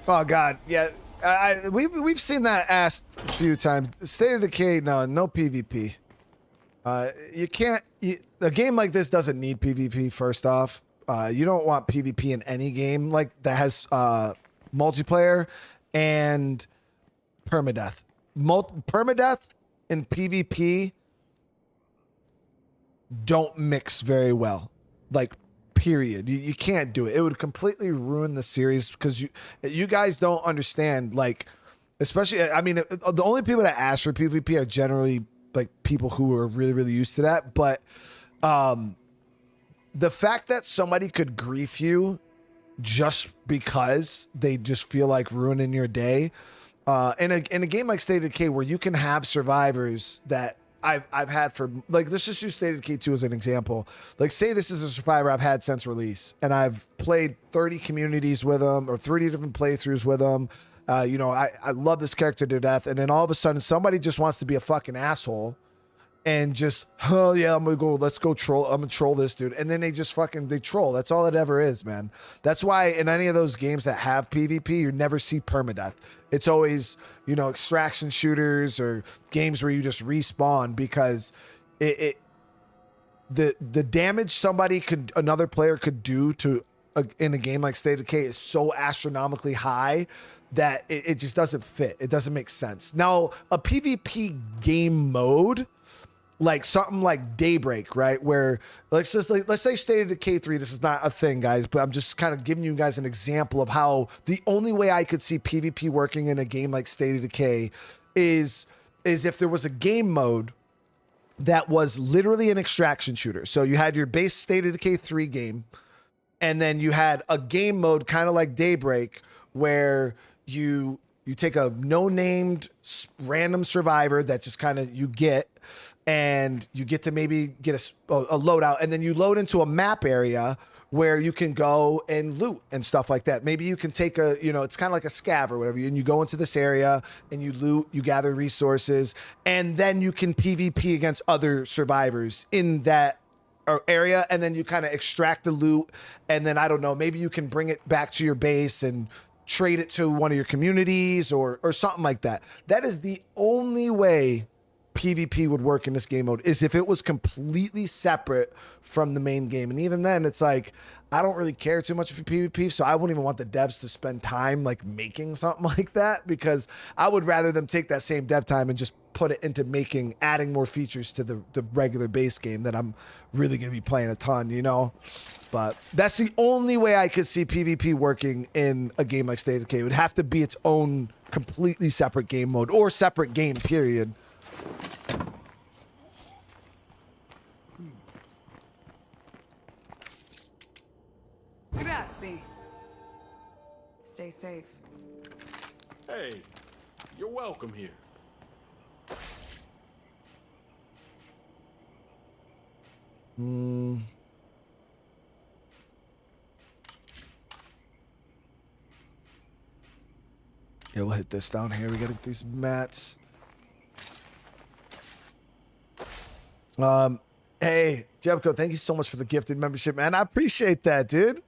Oh God, yeah. We've seen that asked a few times. State of Decay, no PvP. You can't. A game like this doesn't need PvP. First off, you don't want PvP in any game like that has multiplayer and permadeath. Permadeath and PvP don't mix very well. Like, period. You can't do it. It would completely ruin the series because you guys don't understand. Like, especially, I mean, the only people that ask for PvP are generally like people who are really, really used to that. But the fact that somebody could grief you just because they just feel like ruining your day, in a game like State of Decay where you can have survivors that I've had for, like, let's just use State of Decay 2 as an example. Like, say this is a survivor I've had since release, and I've played 30 communities with them or 30 different playthroughs with them. You know, I love this character to death, and then all of a sudden somebody just wants to be a fucking asshole and just, oh yeah, let's go troll. I'm gonna troll this dude. And then they just they troll. That's all it ever is, man. That's why in any of those games that have PvP, you never see permadeath. It's always, you know, extraction shooters or games where you just respawn, because the damage another player could do to in a game like State of Decay is so astronomically high that it just doesn't fit. It doesn't make sense. Now, a PvP game mode, like something like Daybreak, right? Where let's say State of Decay 3, this is not a thing, guys, but I'm just kind of giving you guys an example of how the only way I could see PvP working in a game like State of Decay is if there was a game mode that was literally an extraction shooter. So you had your base State of Decay 3 game, and then you had a game mode kind of like Daybreak where you take a no-named random survivor that just kind of you get, and you get to maybe get a loadout, and then you load into a map area where you can go and loot and stuff like that. Maybe you can take it's kind of like a scav or whatever, and you go into this area and you loot, you gather resources, and then you can PvP against other survivors in that area, and then you kind of extract the loot, and then, I don't know, maybe you can bring it back to your base and trade it to one of your communities or something like that. That is the only way PvP would work in this game mode, is if it was completely separate from the main game. And even then, it's like, I don't really care too much for PvP, so I wouldn't even want the devs to spend time like making something like that, because I would rather them take that same dev time and just put it into adding more features to the regular base game that I'm really going to be playing a ton, you know? But that's the only way I could see PvP working in a game like State of Decay. It would have to be its own completely separate game mode or separate game, period. Grazie. Stay safe. Hey, you're welcome here. Yeah, we'll hit this down here. We gotta get these mats. Hey, Jebko, thank you so much for the gifted membership, man. I appreciate that, dude.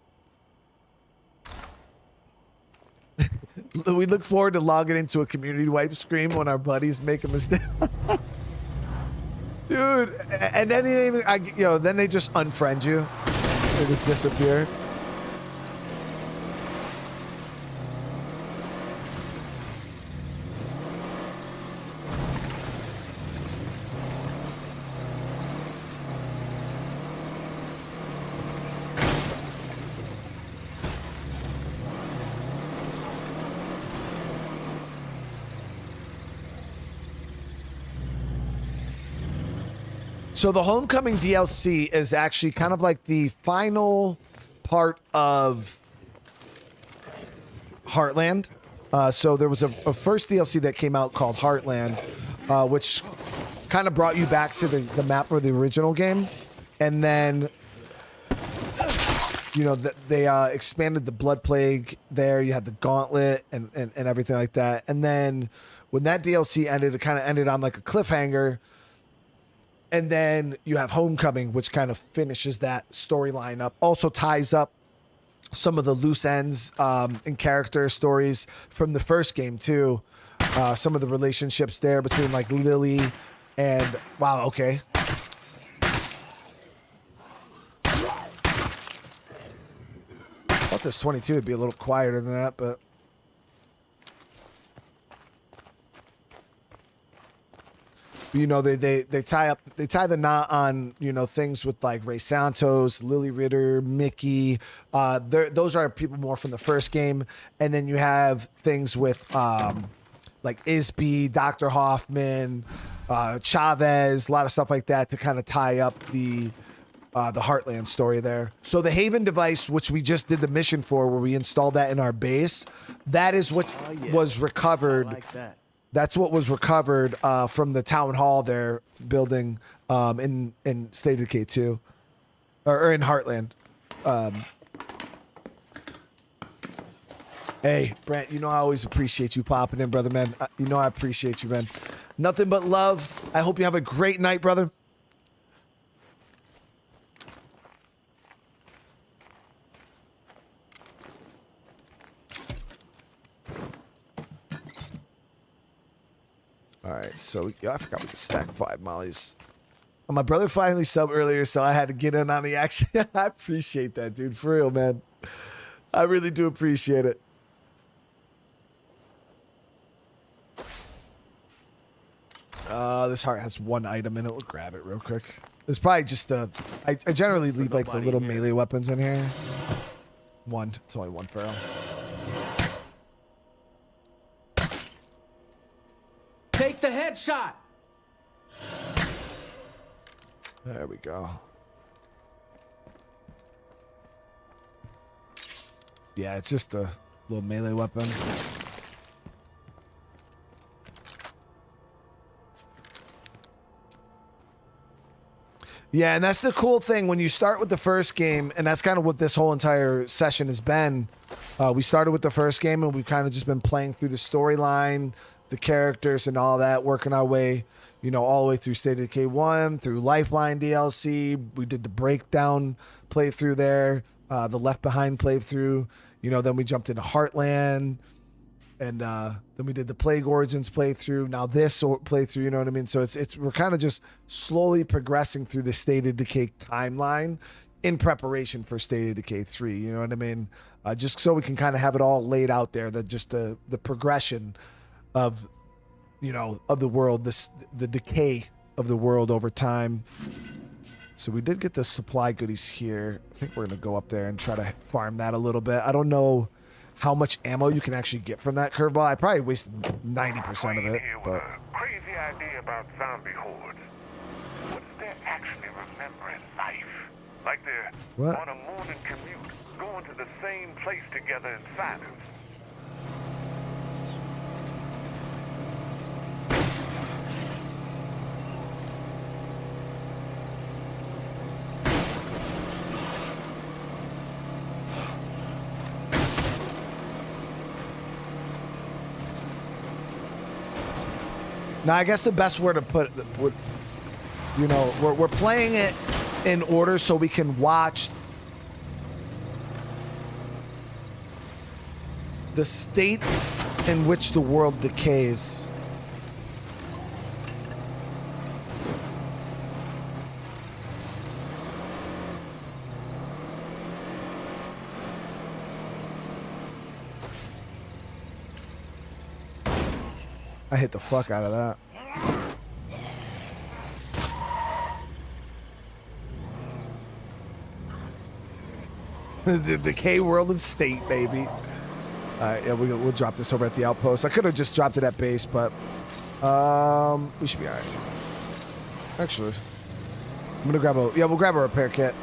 We look forward to logging into a community wipe stream when our buddies make a mistake. Dude, and then then they just unfriend you. They just disappear. So the Homecoming DLC is actually kind of like the final part of Heartland. So there was a first DLC that came out called Heartland, which kind of brought you back to the map of the original game. And then, they expanded the Blood Plague there. You had the Gauntlet and everything like that. And then when that DLC ended, it kind of ended on like a cliffhanger. And then you have Homecoming, which kind of finishes that storyline up. Also ties up some of the loose ends in character stories from the first game, too. Some of the relationships there between, like, Lily and... Wow, okay. I thought this 22 would be a little quieter than that, but... They tie the knot on, things with like Ray Santos, Lily Ritter, Mickey. Those are people more from the first game. And then you have things with like Isby, Dr. Hoffman, Chavez, a lot of stuff like that to kind of tie up the Heartland story there. So the Haven device, which we just did the mission for, where we installed that in our base, that is what was recovered. Like that. That's what was recovered from the town hall they're building in State of Decay 2, or in Heartland. Hey, Brent, I always appreciate you popping in, brother, man. I appreciate you, man. Nothing but love. I hope you have a great night, brother. All right, so I forgot we could stack 5 mollies. My brother finally subbed earlier, so I had to get in on the action. I appreciate that, dude. For real, man. I really do appreciate it. This heart has 1 item in it. We'll grab it real quick. There's probably just I generally leave like the little melee weapons in here. 1. It's only 1 feral. Take the headshot. There we go. Yeah, it's just a little melee weapon. Yeah, and that's the cool thing when you start with the first game, and that's kind of what this whole entire session has been. We started with the first game, and we've kind of just been playing through the storyline, the characters and all that, working our way, all the way through State of Decay 1, through Lifeline DLC. We did the breakdown playthrough there, the Left Behind playthrough. Then we jumped into Heartland, and then we did the Plague Origins playthrough. Now this playthrough, you know what I mean? So we're kind of just slowly progressing through the State of Decay timeline in preparation for State of Decay 3. You know what I mean? Just so we can kind of have it all laid out there, that just the progression of the world, the decay of the world over time. So we did get the supply goodies here. I think we're gonna go up there and try to farm that a little bit. I don't know how much ammo you can actually get from that curveball. I probably wasted 90% of it. But crazy idea about zombie hordes. What if they're actually remembering life? Like they're on a morning commute, going to the same place together in silence. Now, I guess the best word to put would, you know, we're playing it in order so we can watch the state in which the world decays. I hit the fuck out of that. The decay world of state, baby. Yeah, we'll drop this over at the outpost. I could have just dropped it at base, but we should be all right. Actually, I'm gonna grab we'll grab a repair kit.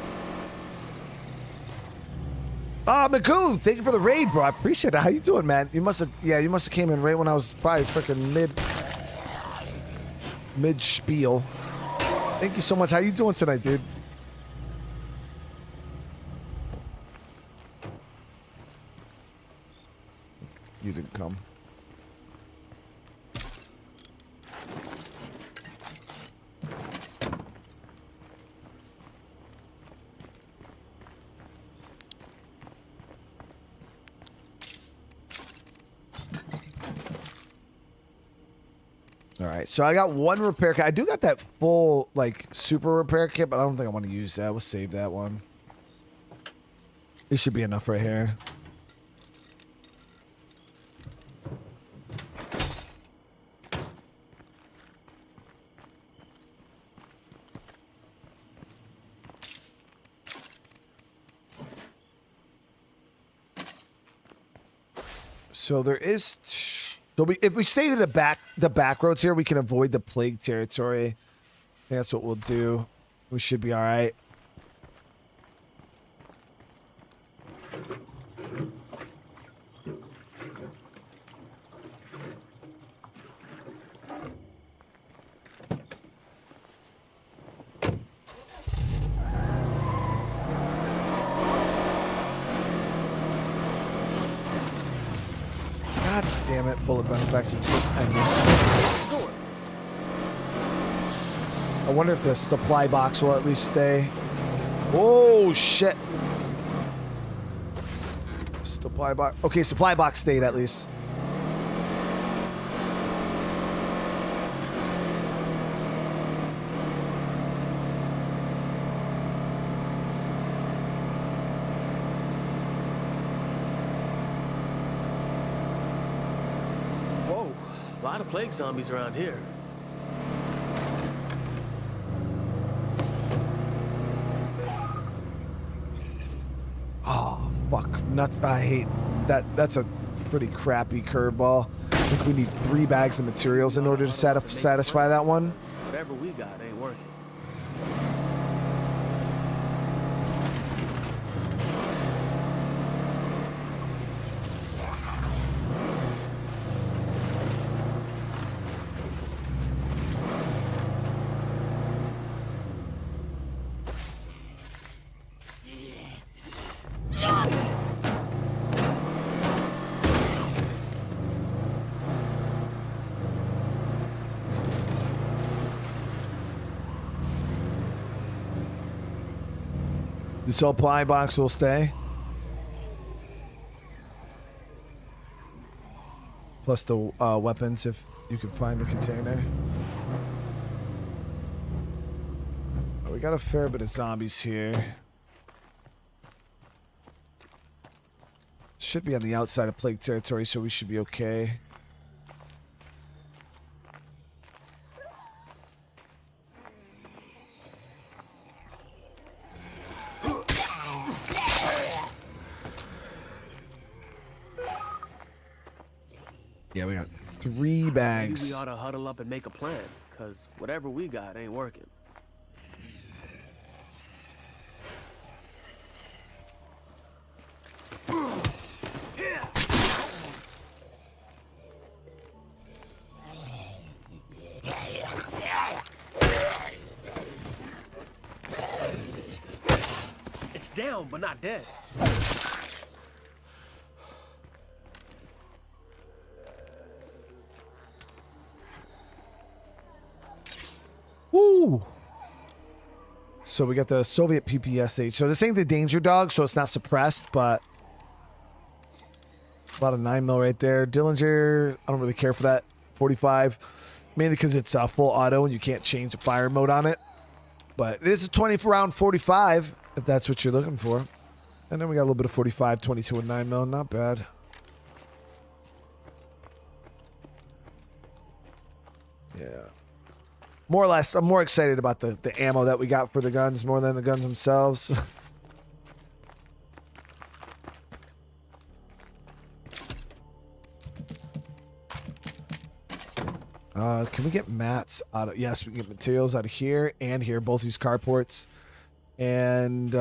Magoo, thank you for the raid, bro. I appreciate it. How you doing, man? You must have came in right when I was probably freaking mid spiel. Thank you so much. How you doing tonight, dude? You didn't come. All right, so I got one repair kit. I do got that full, like, super repair kit, but I don't think I want to use that. We'll save that one. It should be enough right here. So there is... So if we stay to the back roads here, we can avoid the plague territory. I think that's what we'll do. We should be all right. God damn it, bullet manufacturer just ended. I wonder if the supply box will at least stay. Oh shit. Supply box. Okay, supply box stayed at least. A lot of plague zombies around here. Oh, fuck. Nuts. I hate that. That's a pretty crappy curveball. I think we need 3 bags of materials in order to satisfy that one. Whatever we got ain't working. The supply box will stay. Plus the weapons, if you can find the container. Oh, we got a fair bit of zombies here. Should be on the outside of plague territory, so we should be okay. Yeah, we got 3 bags. Maybe we ought to huddle up and make a plan, because whatever we got ain't working. It's down, but not dead. So we got the Soviet PPSH. So this ain't the Danger Dog, so it's not suppressed, but a lot of 9mm right there. Dillinger, I don't really care for that. 45, mainly because it's full auto and you can't change the fire mode on it. But it is a 20-round 45, if that's what you're looking for. And then we got a little bit of 45, 22, and 9mm. Not bad. Yeah. More or less, I'm more excited about the ammo that we got for the guns more than the guns themselves. Can we get mats out of... Yes, we can get materials out of here and here, both these carports. And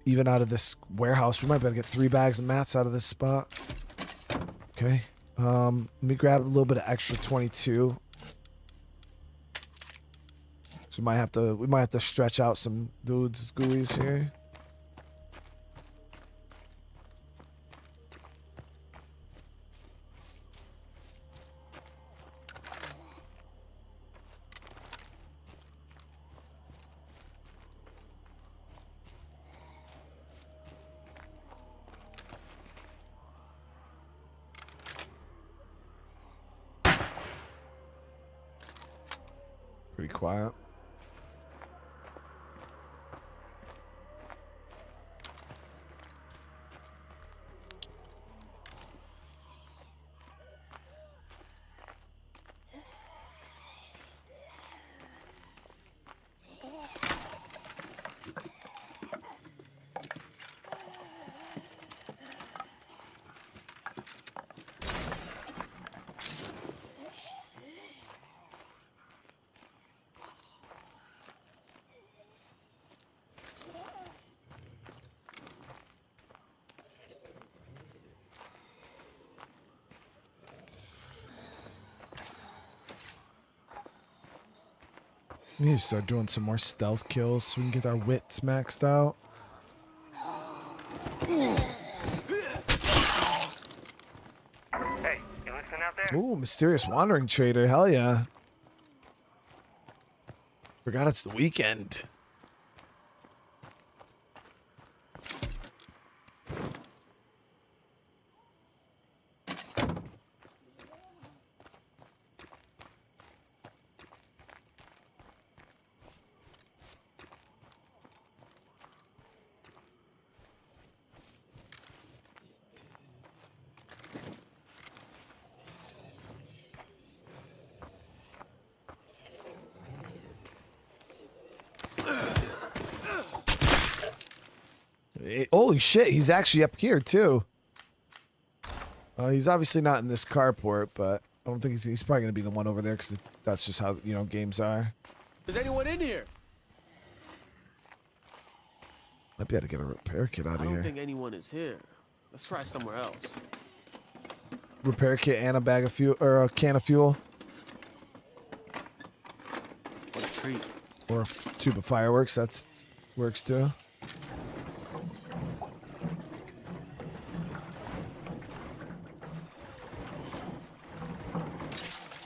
even out of this warehouse. We might be able to get 3 bags of mats out of this spot. Okay. Let me grab a little bit of extra 22. So we might have to stretch out some dudes, gooeys here. Pretty quiet. We need to start doing some more stealth kills so we can get our wits maxed out. Hey, you listening out there? Ooh, mysterious wandering trader. Hell yeah. Forgot it's the weekend. Holy shit, he's actually up here too. He's obviously not in this carport, but I don't think he's probably going to be the one over there because that's just how, you know, games are. Is anyone in here? Might be able to get a repair kit out of I don't here. think anyone is here. Let's try somewhere else. Repair kit and a bag of fuel, or a can of fuel. What a treat. Or a tube of fireworks, that works too.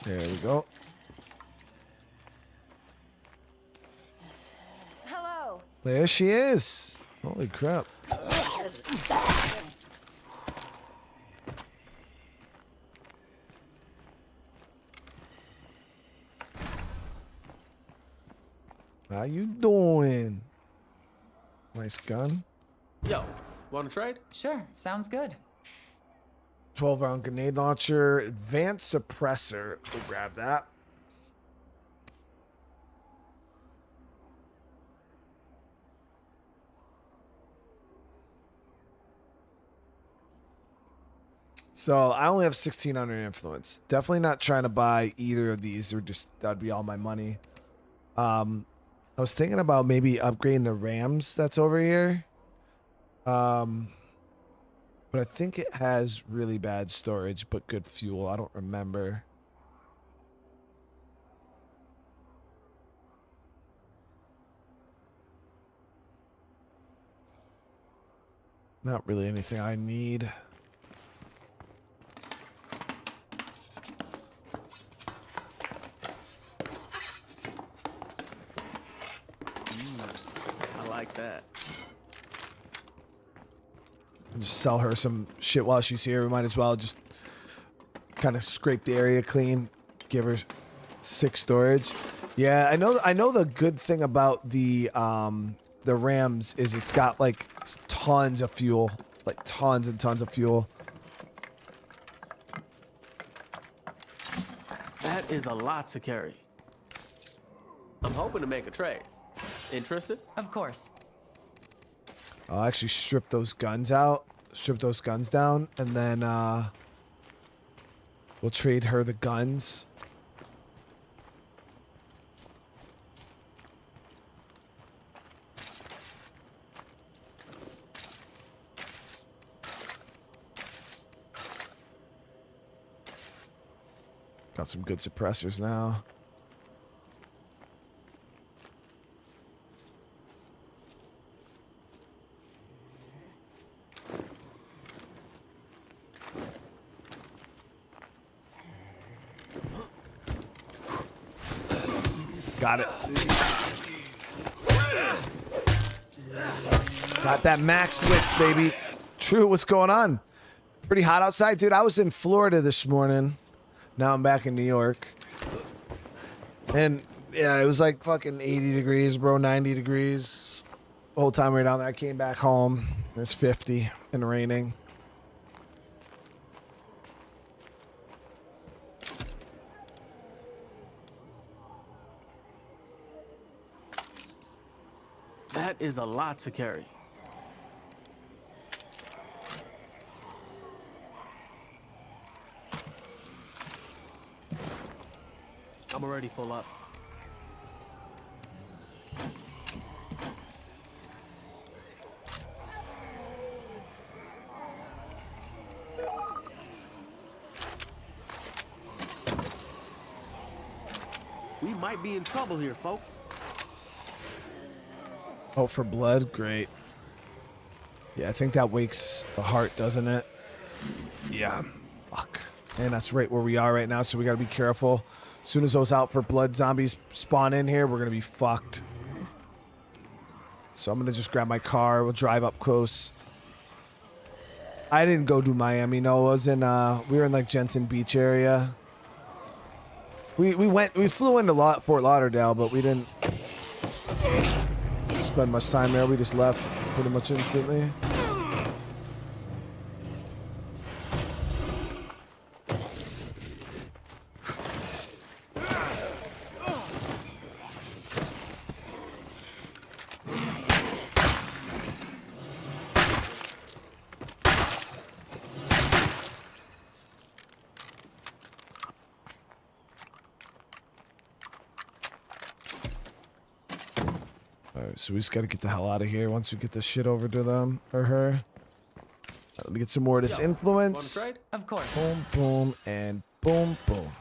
There we go. Hello. There she is. Holy crap. How you doing? Nice gun. Yo, want to trade? Sure, sounds good. 12-round grenade launcher, advanced suppressor. We'll grab that. So I only have 1600 influence. Definitely not trying to buy either of these, or just that'd be all my money. I was thinking about maybe upgrading the Rams that's over here. But I think it has really bad storage, but good fuel. I don't remember. Not really anything I need. I like that. Just sell her some shit while she's here. We might as well just kind of scrape the area clean. Give her 6 storage. Yeah, I know the good thing about the Rams is it's got like tons of fuel. Like tons and tons of fuel. That is a lot to carry. I'm hoping to make a trade. Interested? Of course. I'll actually strip those guns out. Strip those guns down. And then we'll trade her the guns. Got some good suppressors now. Got it. Got that max width, baby. True, what's going on? Pretty hot outside, dude. I was in Florida this morning. Now I'm back in New York. And yeah, it was like fucking 80 degrees, bro, 90 degrees. The whole time we were down there, I came back home. It's 50 and raining. That is a lot to carry. I'm already full up. We might be in trouble here, folks. Oh, for blood? Great. Yeah, I think that wakes the heart, doesn't it? Yeah. Fuck. And that's right where we are right now, so we gotta be careful. As soon as those out for blood zombies spawn in here, we're gonna be fucked. So I'm gonna just grab my car. We'll drive up close. I didn't go to Miami. No, I was in. We were in like Jensen Beach area. We flew into Fort Lauderdale, but we didn't spend much time there. We just left pretty much instantly. So we just gotta get the hell out of here once we get this shit over to them or her. Let me get some more of this influence. Want to trade? Of course. Boom, boom, and boom, boom.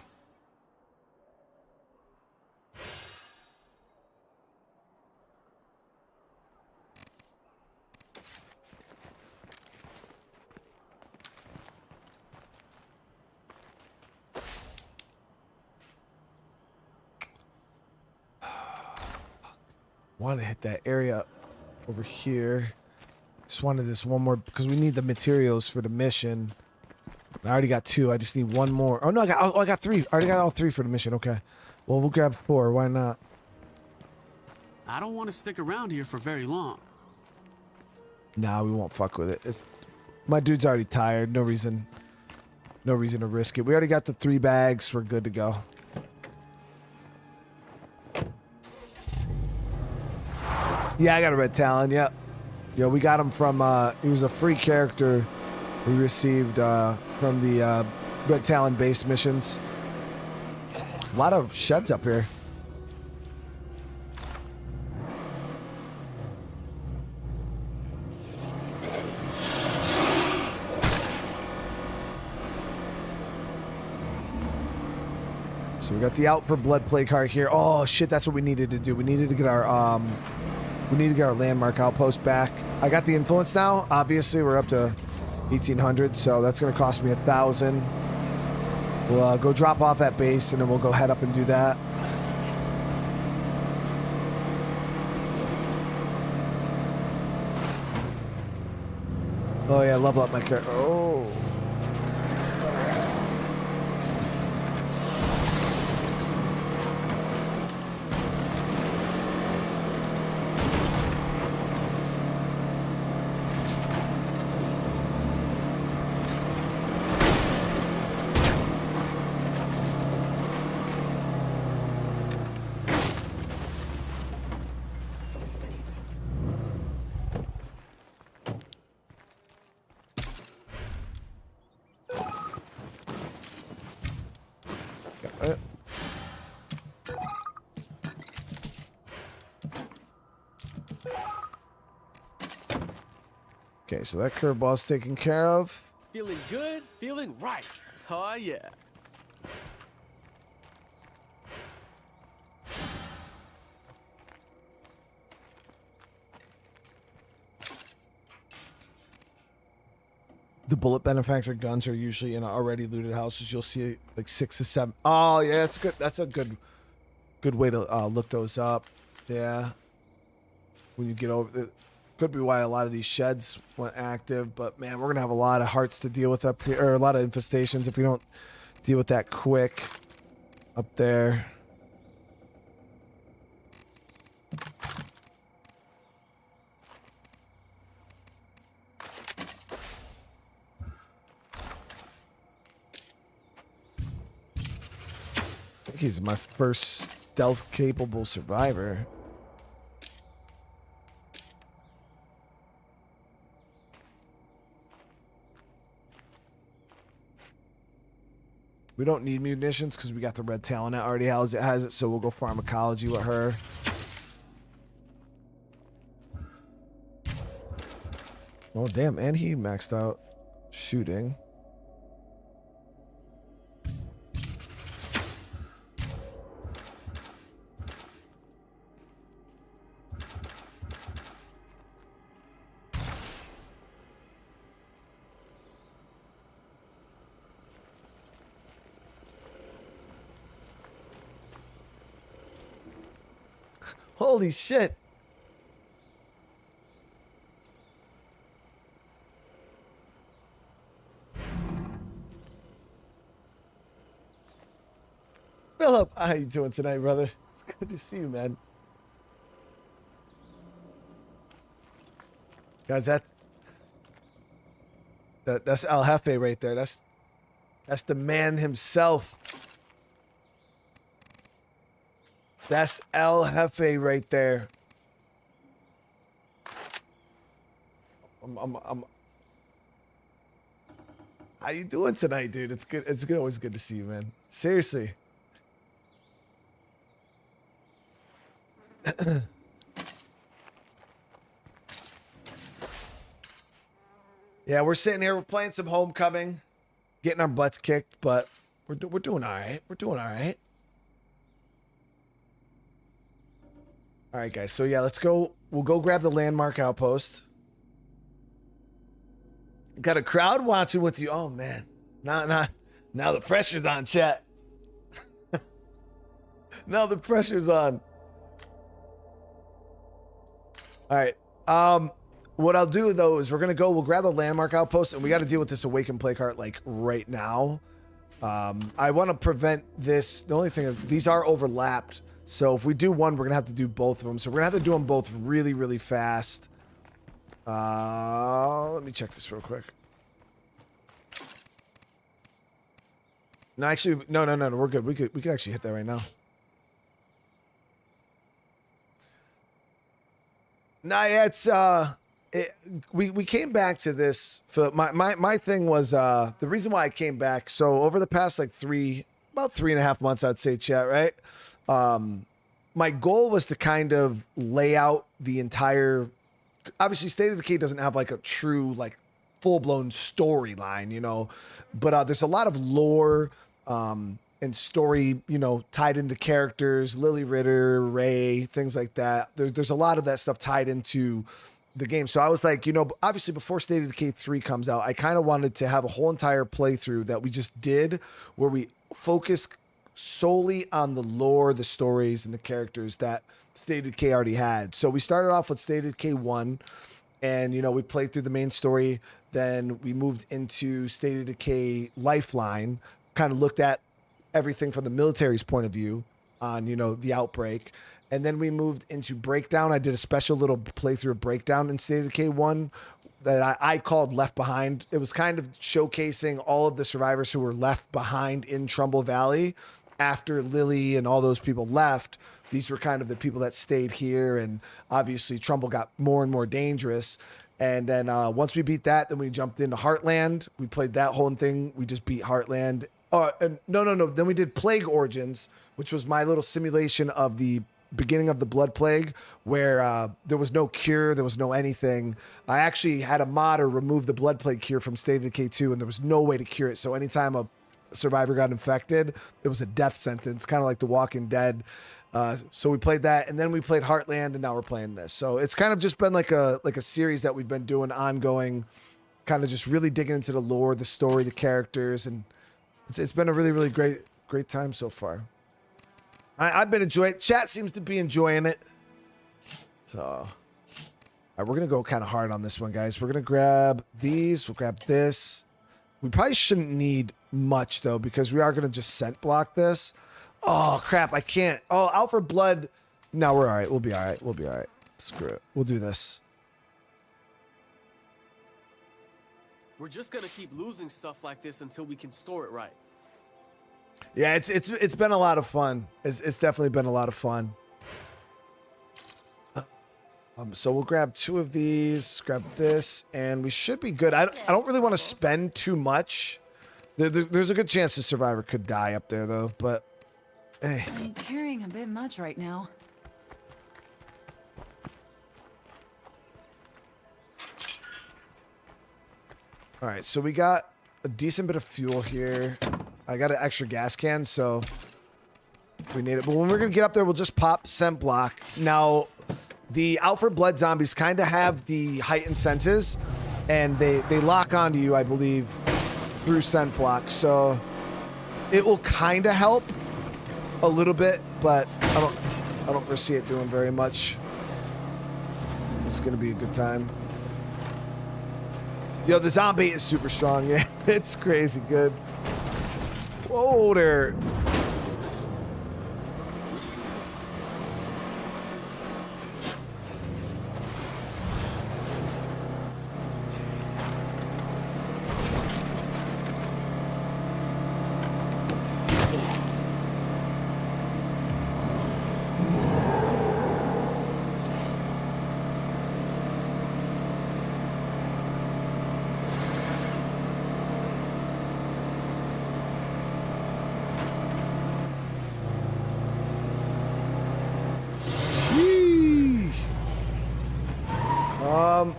Want to hit that area over here. Just wanted this one more because we need the materials for the mission. I already got 2. I just need 1 more. Oh no, I got 3. I already got all 3 for the mission. Okay. Well, we'll grab 4. Why not? I don't want to stick around here for very long. Nah, we won't fuck with it. My dude's already tired. No reason to risk it. We already got the 3 bags. We're good to go. Yeah, I got a Red Talon, yep. Yeah, we got him from, he was a free character we received from the Red Talon base missions. A lot of sheds up here. So we got the out for blood play card here. Oh shit, that's what we needed to do. We needed to get our landmark outpost back. I got the influence now. Obviously, we're up to 1,800, so that's going to cost me 1,000. We'll go drop off at base, and then we'll go head up and do that. Oh yeah, level up my character. Oh. Okay, so that curveball's taken care of. Feeling good, feeling right. Oh, yeah. The bullet benefactor guns are usually in already looted houses. You'll see like 6 to 7. Oh yeah, that's good. That's a good way to look those up. Yeah. When you get over it, could be why a lot of these sheds went active. But man, we're gonna have a lot of hearts to deal with up here, or a lot of infestations if we don't deal with that quick up there. I think he's my first stealth-capable survivor. We don't need munitions because we got the red talent that already has it, so we'll go pharmacology with her. Oh, damn, and he maxed out shooting. Holy shit. Philip, how you doing tonight, brother? It's good to see you, man. Guys, that's El Jefe right there. That's the man himself. That's El Jefe right there. How you doing tonight, dude? It's good. It's good. Always good to see you, man. Seriously. Yeah, we're sitting here. We're playing some Homecoming, getting our butts kicked, but we're doing all right. We're doing all right. All right, guys. So yeah, let's go. We'll go grab the landmark outpost. Got a crowd watching with you. Oh man, now the pressure's on, chat. Now the pressure's on. All right. What I'll do though is we'll grab the landmark outpost, and we got to deal with this awakened plague heart like right now. I want to prevent this. The only thing is these are overlapped. So if we do one, we're going to have to do both of them. So we're going to have to do them both really, really fast. Let me check this real quick. No, actually, no, we're good. We could actually hit that right now. Nah, yeah, it's we came back to this. For my thing was the reason why I came back. So over the past like about 3.5 months, I'd say, chat, right? My goal was to kind of lay out the entire. Obviously, State of Decay doesn't have like a true like full-blown storyline, you know, but there's a lot of lore and story, you know, tied into characters, Lily Ritter, Ray, things like that. There's a lot of that stuff tied into the game. So I was like, you know, obviously before State of Decay 3 comes out, I kind of wanted to have a whole entire playthrough that we just did where we focus solely on the lore, the stories, and the characters that State of Decay already had. So we started off with State of Decay 1. And, you know, we played through the main story. Then we moved into State of Decay Lifeline, kind of looked at everything from the military's point of view on, you know, the outbreak. And then we moved into Breakdown. I did a special little playthrough of Breakdown in State of Decay 1 that I called Left Behind. It was kind of showcasing all of the survivors who were left behind in Trumbull Valley after Lily and all those people left. These were kind of the people that stayed here, and obviously Trumbull got more and more dangerous. And then once we beat that, then we jumped into Heartland. We played that whole thing. We just beat Heartland. No. Then we did Plague Origins, which was my little simulation of the beginning of the Blood Plague, where there was no cure, there was no anything. I actually had a modder remove the Blood Plague cure from State of Decay 2, and there was no way to cure it. So anytime a survivor got infected, it was a death sentence, kind of like The Walking Dead. So we played that, and then we played Heartland, and now we're playing this. So it's kind of just been like a series that we've been doing ongoing, kind of just really digging into the lore, the story, the characters, and it's been a really, really great time so far. I've been enjoying it. Chat seems to be enjoying it. So, all right, we're gonna go kind of hard on this one, guys. We're gonna grab these. We'll grab this. We probably shouldn't need much though, because we are gonna just scent block this. Oh, crap. I can't. Oh, out for blood. No, we're all right. We'll be all right. We'll be all right. Screw it. We'll do this. We're just gonna keep losing stuff like this until we can store it right. Yeah, it's been a lot of fun. It's definitely been a lot of fun. So we'll grab 2 of these, grab this, and we should be good. I don't really want to spend too much. There's a good chance the survivor could die up there, though, but hey. I'm carrying a bit much right now. All right, so we got a decent bit of fuel here. I got an extra gas can, so we need it. But when we're going to get up there, we'll just pop scent block. Now, the out for blood zombies kind of have the heightened senses, and they lock onto you, I believe, through scent block. So it will kind of help a little bit, but I don't foresee it doing very much. It's going to be a good time. Yo, the zombie is super strong. Yeah, it's crazy good. Whoa there.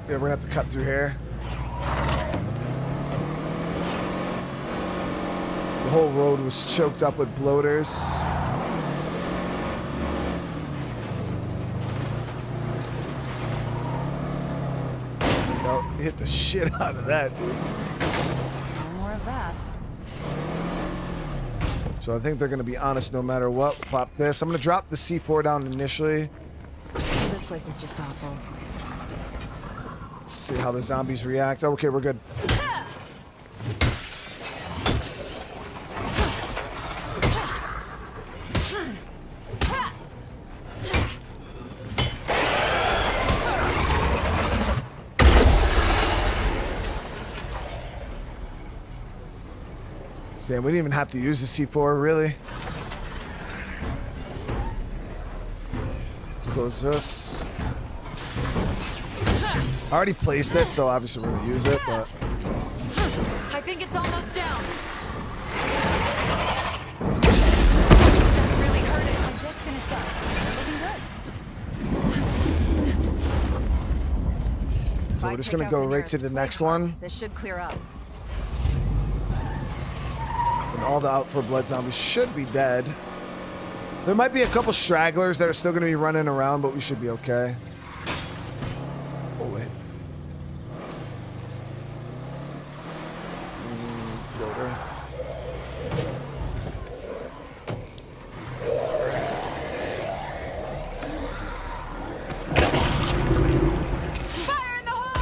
Yeah, we're gonna have to cut through here. The whole road was choked up with bloaters. Oh, hit the shit out of that, dude. No more of that. So I think they're gonna be honest no matter what. We'll pop this. I'm gonna drop the C4 down initially. This place is just awful. See how the zombies react. Okay, we're good. Damn, we didn't even have to use the C4, really. Let's close this. I already placed it, so obviously we're gonna use it, but I think it's almost down. That really hurt it. I just finished up. Looking good. so we're just gonna go right to the next one. This should clear up. And all the out for blood zombies should be dead. There might be a couple stragglers that are still gonna be running around, but we should be okay. Oh wait. Loader. Fire in the hole!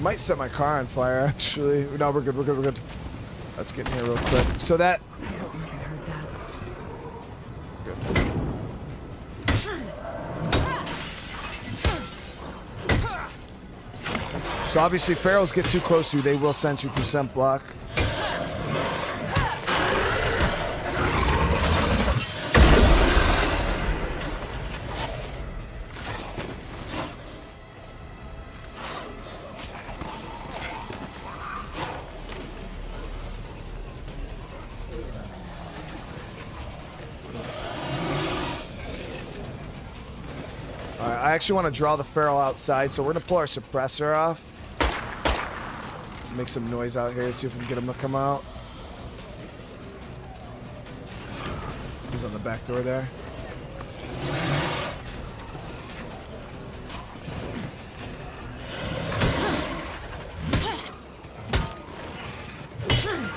might set my car on fire, actually. No, we're good, we're good, we're good. Let's get in here real quick. So that... I hope nothing hurt that. Good. So obviously, ferals get too close to you, they will send you through scent block. I actually want to draw the feral outside, so we're going to pull our suppressor off. Make some noise out here, see if we can get him to come out. He's on the back door there.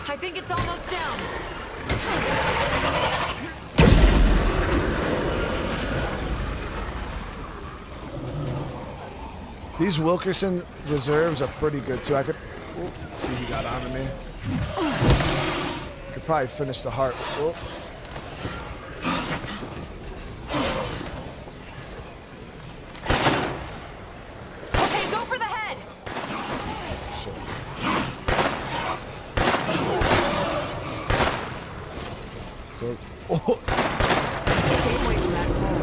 I think it's almost down. These Wilkerson reserves are pretty good too. I could see he got onto me. Could probably finish the heart. Oh. Okay, go for the head. So, oh. Stay away from that hole.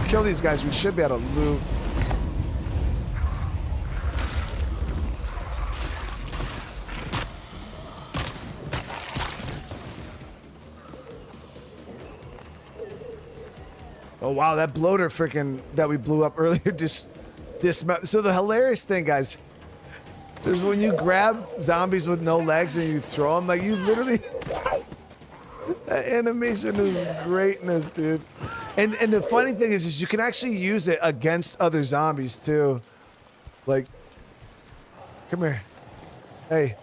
Kill these guys, we should be able to loot. Oh wow, that bloater freaking that we blew up earlier just so the hilarious thing, guys, is when you grab zombies with no legs and you throw them, like you literally that animation is greatness, dude. And the funny thing is you can actually use it against other zombies too. Like, come here. Hey.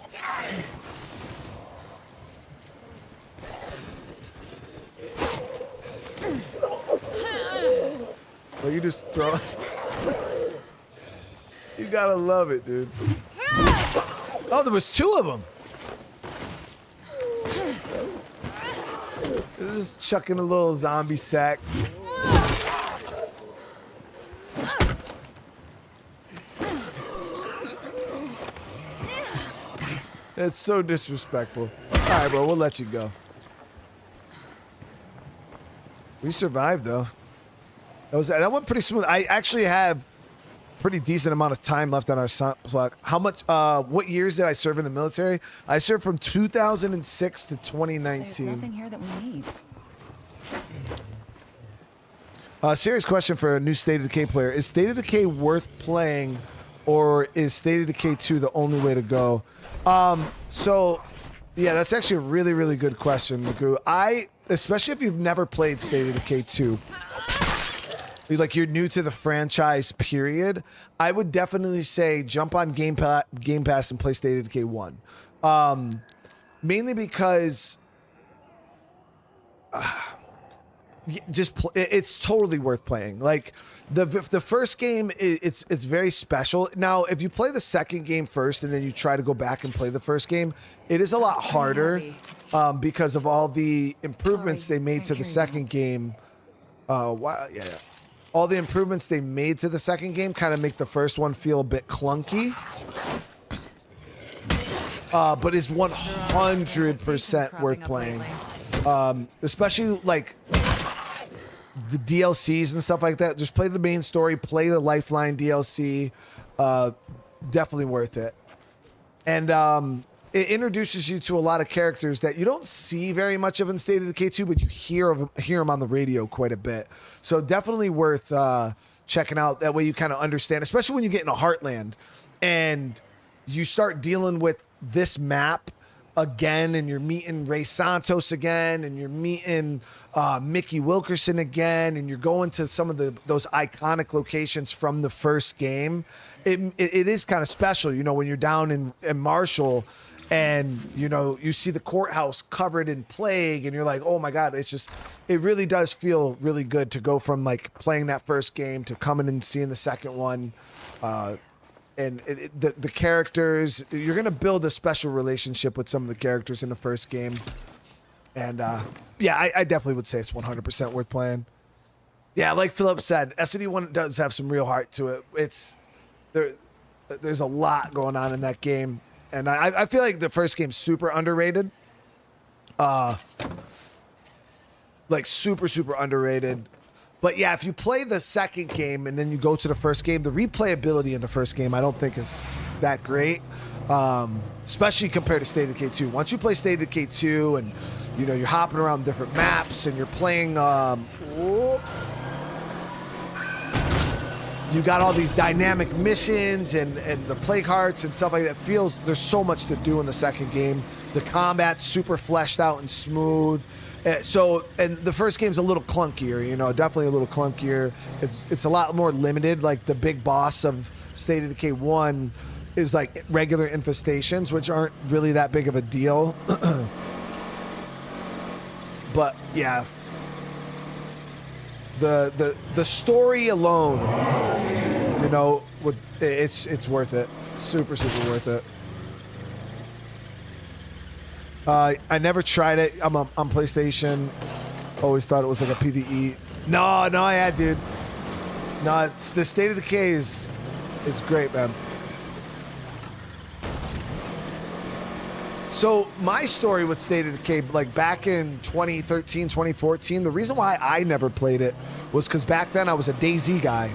Like you just throw. You gotta love it, dude. Oh, there was two of them. Just chucking a little zombie sack. That's so disrespectful. All right, bro, we'll let you go. We survived, though. That went pretty smooth. I actually have pretty decent amount of time left on our clock. How much? What years did I serve in the military? I served from 2006 to 2019. There's nothing here that we need. Serious question for a new State of Decay player: is State of Decay worth playing, or is State of Decay 2 the only way to go? So, yeah, that's actually a really, really good question, Magoo. Especially if you've never played State of Decay 2, like you're new to the franchise, period, I would definitely say jump on Game Pass and play State of Decay 1. Mainly because it's totally worth playing. Like the first game, it's very special. Now, if you play the second game first and then you try to go back and play the first game, it is a lot harder because of all the improvements they made to the second game. Wow, yeah. All the improvements they made to the second game kind of make the first one feel a bit clunky. But is 100% worth playing. Especially like the DLCs and stuff like that. Just play the main story, play the Lifeline DLC. Definitely worth it. And it introduces you to a lot of characters that you don't see very much of in State of Decay 2, but you hear them on the radio quite a bit. So definitely worth checking out. That way you kind of understand, especially when you get into Heartland and you start dealing with this map again, and you're meeting Ray Santos again, and you're meeting Mickey Wilkerson again, and you're going to some of those iconic locations from the first game. It is kind of special, you know, when you're down in Marshall and, you know, you see the courthouse covered in plague and you're like, oh my God, it really does feel really good to go from like playing that first game to coming and seeing the second one. And the characters, you're going to build a special relationship with some of the characters in the first game. And yeah, I definitely would say it's 100% worth playing. Yeah, like Philip said, SOD1 does have some real heart to it. There's a lot going on in that game. And I feel like the first game's super underrated. Like super, super underrated. But yeah, if you play the second game and then you go to the first game, the replayability in the first game I don't think is that great. Especially compared to State of Decay 2. Once you play State of Decay 2 and you know you're hopping around different maps and you're playing you got all these dynamic missions and the plague hearts and stuff like that. There's so much to do in the second game. The combat's super fleshed out and smooth. And the first game's a little clunkier, you know, definitely a little clunkier. It's a lot more limited. Like the big boss of State of Decay 1 is like regular infestations, which aren't really that big of a deal. But yeah, the story alone, you know, it's worth it. It's super, super worth it. I never tried it. I'm on PlayStation. Always thought it was like a PvE. No, yeah, dude. No, it's the State of Decay it's great, man. So my story with State of Decay, like back in 2013, 2014, the reason why I never played it was because back then I was a DayZ guy.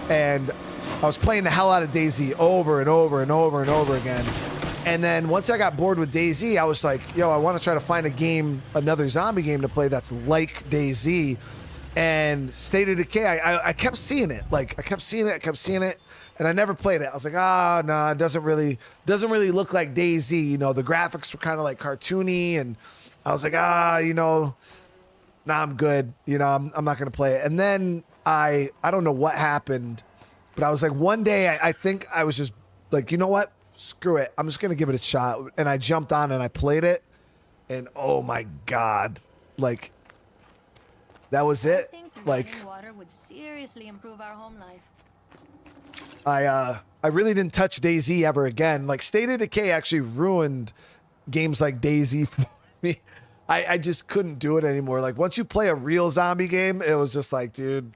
And I was playing the hell out of DayZ over and over and over and over again. And then once I got bored with DayZ, I was like, yo, I want to try to find a game, another zombie game to play that's like DayZ. And State of Decay, I kept seeing it. Like, I kept seeing it, and I never played it. I was like, no, it doesn't really look like DayZ. You know, the graphics were kind of like cartoony, and I was like, you know, nah, I'm good. You know, I'm not going to play it. And then I don't know what happened, but I was like, one day, I think I was just like, you know what? Screw it. I'm just going to give it a shot. And I jumped on and I played it. And oh my God. Like, that was it. I think like, water would seriously improve our home life. I really didn't touch DayZ ever again. Like, State of Decay actually ruined games like DayZ for me. I just couldn't do it anymore. Like, once you play a real zombie game, it was just like, dude.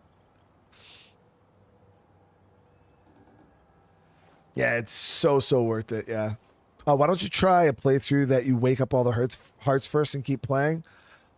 Yeah, it's so worth it. Yeah. Why don't you try a playthrough that you wake up all the hearts first and keep playing?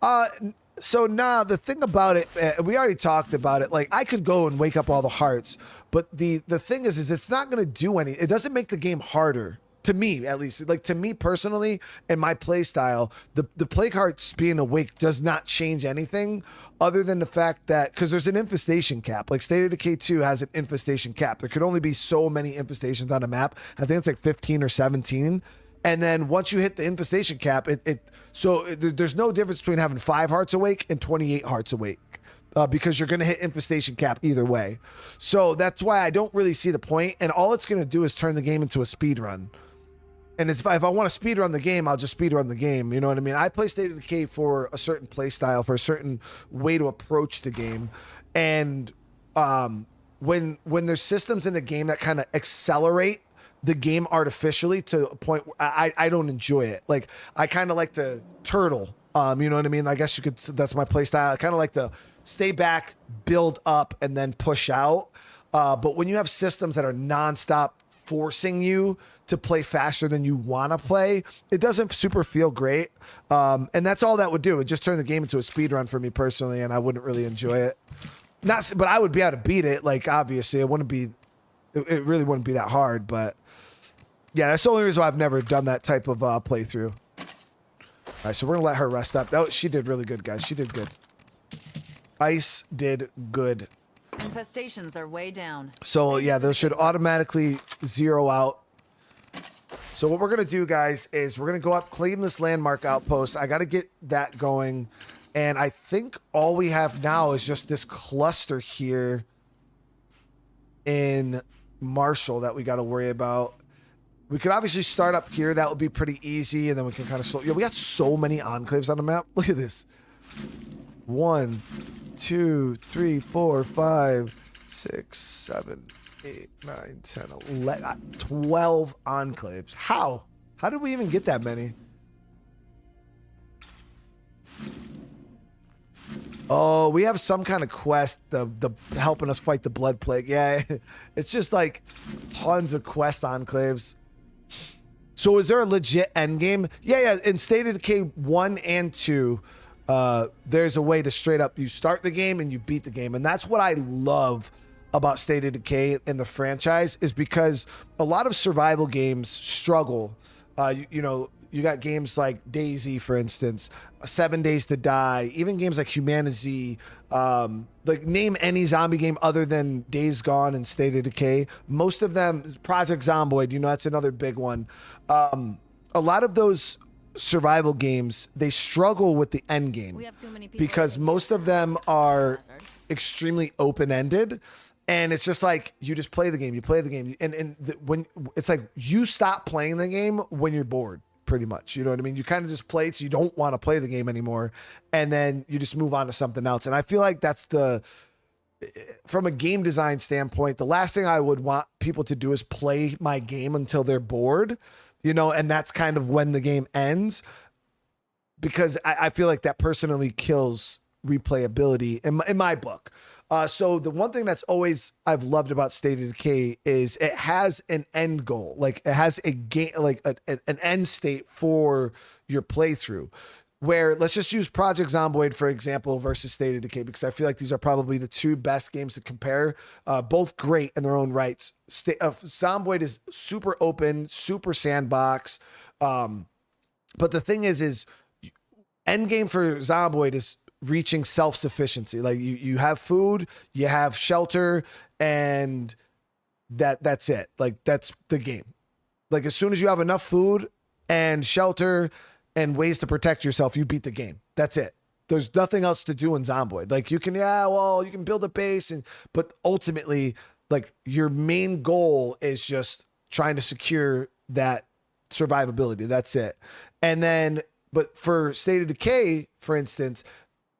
So the thing about it, we already talked about it. Like, I could go and wake up all the hearts, but the thing is it's not going to do any. It doesn't make the game harder. To me, at least, like to me personally and my play style, the plague hearts being awake does not change anything other than the fact that, because there's an infestation cap. Like State of Decay 2 has an infestation cap. There could only be so many infestations on a map. I think it's like 15 or 17. And then once you hit the infestation cap, there's no difference between having 5 hearts awake and 28 hearts awake. Because you're going to hit infestation cap either way. So that's why I don't really see the point. And all it's going to do is turn the game into a speed run. And if I want to speed run the game, I'll just speed run the game. You know what I mean? I play State of Decay for a certain play style, for a certain way to approach the game. And when there's systems in the game that kind of accelerate the game artificially to a point where I don't enjoy it. Like, I kind of like to turtle. You know what I mean? I guess you could. That's my play style. I kind of like to stay back, build up, and then push out. But when you have systems that are nonstop forcing you to play faster than you want to play, it doesn't super feel great. And that's all that would do. It just turn the game into a speed run for me personally, and I wouldn't really enjoy it. But I would be able to beat it. Like, obviously, it really wouldn't be that hard. But yeah, that's the only reason why I've never done that type of playthrough. All right, so we're gonna let her rest up. She did really good, guys. She did good. Ice did good. Infestations are way down. So yeah, those should automatically zero out. So what we're going to do, guys, is we're going to go up, claim this landmark outpost. I got to get that going. And I think all we have now is just this cluster here in Marshall that we got to worry about. We could obviously start up here. That would be pretty easy. And then we can kind of slow. Yeah, we got so many enclaves on the map. Look at this. 1, 2, 3, 4, 5, 6, 7, 8, 9, 10, 11, 12 enclaves. How? How did we even get that many? Oh, we have some kind of quest, the helping us fight the blood plague. Yeah, it's just like tons of quest enclaves. So is there a legit end game? Yeah. In State of Decay 1 and 2, there's a way to straight up, you start the game and you beat the game. And that's what I love about State of Decay in the franchise, is because a lot of survival games struggle. You got games like DayZ, for instance, 7 Days to Die, even games like Humanity, like name any zombie game other than Days Gone and State of Decay. Most of them, Project Zomboid, that's another big one. A lot of those survival games, they struggle with the end game because most of them are extremely open-ended. And it's just like, you just play the game, when it's like you stop playing the game when you're bored, pretty much. You know what I mean? You kind of just play it so you don't want to play the game anymore. And then you just move on to something else. And I feel like that's from a game design standpoint, the last thing I would want people to do is play my game until they're bored, and that's kind of when the game ends, because I feel like that personally kills replayability in my book. So the one thing that's always I've loved about State of Decay is it has an end goal. Like it has a game, like an end state for your playthrough. Where let's just use Project Zomboid, for example, versus State of Decay, because I feel like these are probably the two best games to compare. Both great in their own rights. Zomboid is super open, super sandbox. But the thing is end game for Zomboid is reaching self-sufficiency. Like you have food, you have shelter, and that's it. Like that's the game. Like as soon as you have enough food and shelter and ways to protect yourself, you beat the game. That's it. There's nothing else to do in Zomboid. Like you can build a base, but ultimately, like your main goal is just trying to secure that survivability. That's it. And then, but for State of Decay, for instance,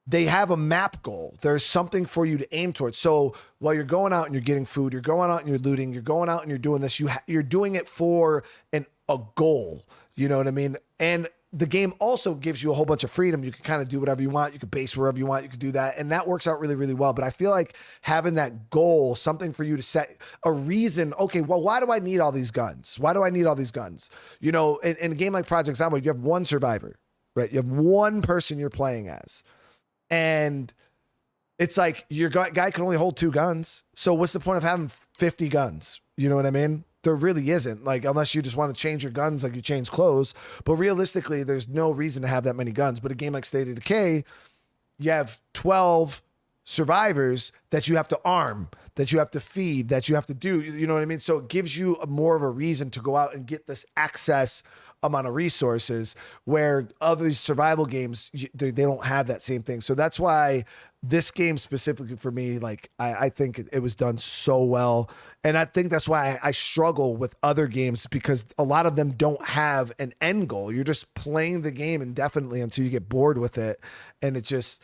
they have a map goal. There's something for you to aim towards. So while you're going out and you're getting food, you're going out and you're looting, you're going out and you're doing this, you're doing it for a goal. You know what I mean? And the game also gives you a whole bunch of freedom. You can kind of do whatever you want. You can base wherever you want. You can do that. And that works out really, really well. But I feel like having that goal, something for you to set a reason. Okay, well, why do I need all these guns? Why do I need all these guns? In a game like Project Zomboid, you have one survivor, right? You have one person you're playing as. And it's like your guy can only hold 2 guns. So what's the point of having 50 guns? You know what I mean? There really isn't, like, unless you just want to change your guns like you change clothes. But realistically, there's no reason to have that many guns. But a game like State of Decay, you have 12 survivors that you have to arm, that you have to feed, that you have to do. You know what I mean? So it gives you more of a reason to go out and get this excess amount of resources, where other survival games, they don't have that same thing. So that's why this game specifically for me, like I think it was done so well. And I think that's why I struggle with other games, because a lot of them don't have an end goal. You're just playing the game indefinitely until you get bored with it. And it's just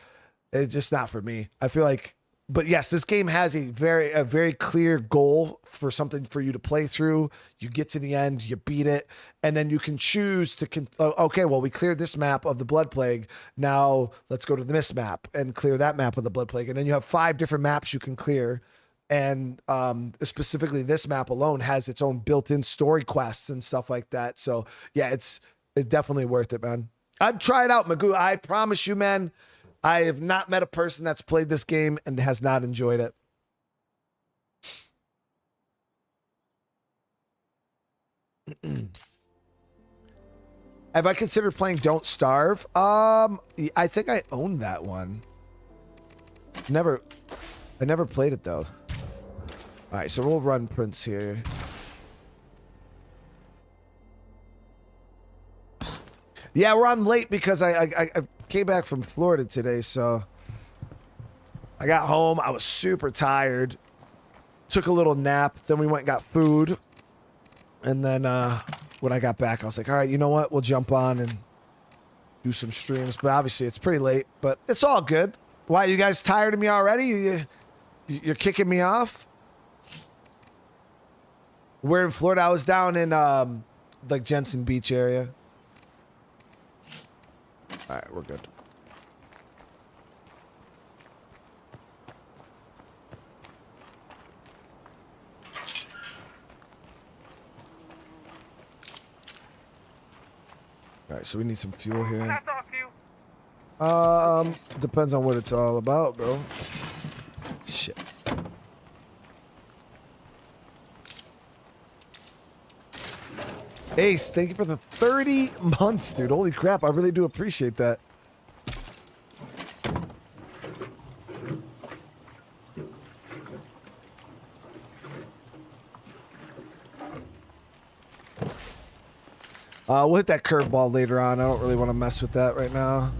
not for me. I feel like, but yes, this game has a very clear goal for something for you to play through. You get to the end, you beat it, and then you can choose to, okay, well, we cleared this map of the Blood Plague. Now let's go to this map and clear that map of the Blood Plague. And then you have 5 different maps you can clear. And specifically this map alone has its own built-in story quests and stuff like that. So yeah, it's definitely worth it, man. I'd try it out, Magoo. I promise you, man. I have not met a person that's played this game and has not enjoyed it. Have I considered playing Don't Starve? I think I own that one. I never played it though. All right, so we'll run Prince here. Yeah, we're on late because I came back from Florida today, so I got home. I was super tired. Took a little nap. Then we went and got food. And then when I got back, I was like, all right, you know what? We'll jump on and do some streams. But obviously, it's pretty late. But it's all good. Why, you guys tired of me already? You're kicking me off? We're in Florida. I was down in like Jensen Beach area. All right, we're good. All right, so we need some fuel here. Can I talk to you? Depends on what it's all about, bro. Shit. Ace, thank you for the 30 months, dude. Holy crap, I really do appreciate that. We'll hit that curveball later on. I don't really want to mess with that right now.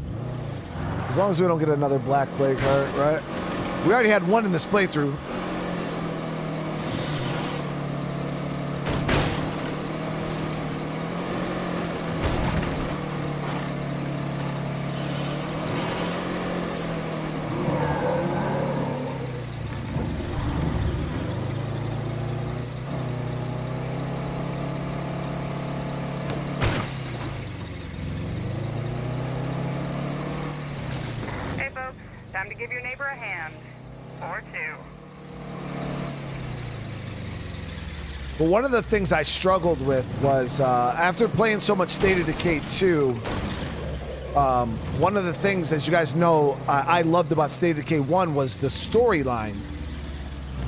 As long as we don't get another black plague heart, right? We already had one in this playthrough. Hey, folks. Time to give your neighbor a hand. Or two. But one of the things I struggled with was after playing so much State of Decay 2, one of the things, as you guys know, I loved about State of Decay 1 was the storyline.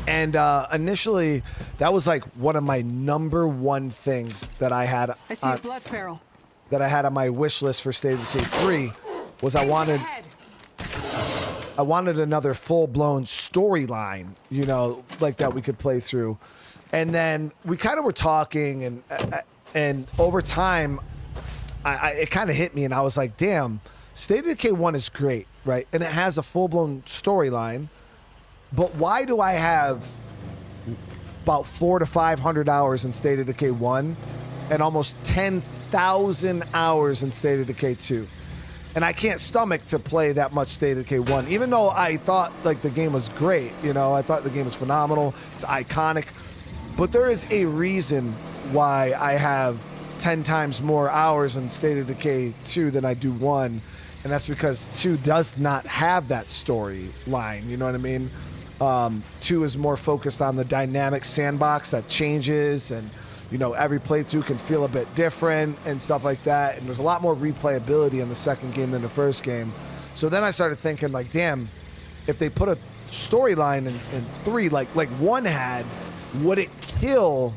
And initially, that was like one of my #1 things that I had. I see a blood feral. That I had on my wish list for State of Decay 3 was I wanted another full-blown storyline, you know, like that we could play through. And then we kind of were talking, and over time, it kind of hit me, and I was like, damn, State of Decay 1 is great, right? And it has a full-blown storyline, but why do I have about 400 to 500 hours in State of Decay 1 and almost 10,000 hours in State of Decay 2? And I can't stomach to play that much State of Decay 1, even though I thought like the game was great. You know, I thought the game was phenomenal. It's iconic. But there is a reason why I have 10 times more hours in State of Decay 2 than I do 1. And that's because 2 does not have that storyline. You know what I mean? 2 is more focused on the dynamic sandbox that changes, and you know, every playthrough can feel a bit different and stuff like that. And there's a lot more replayability in the second game than the first game. So then I started thinking, like, damn, if they put a storyline in 3 like 1 had, would it kill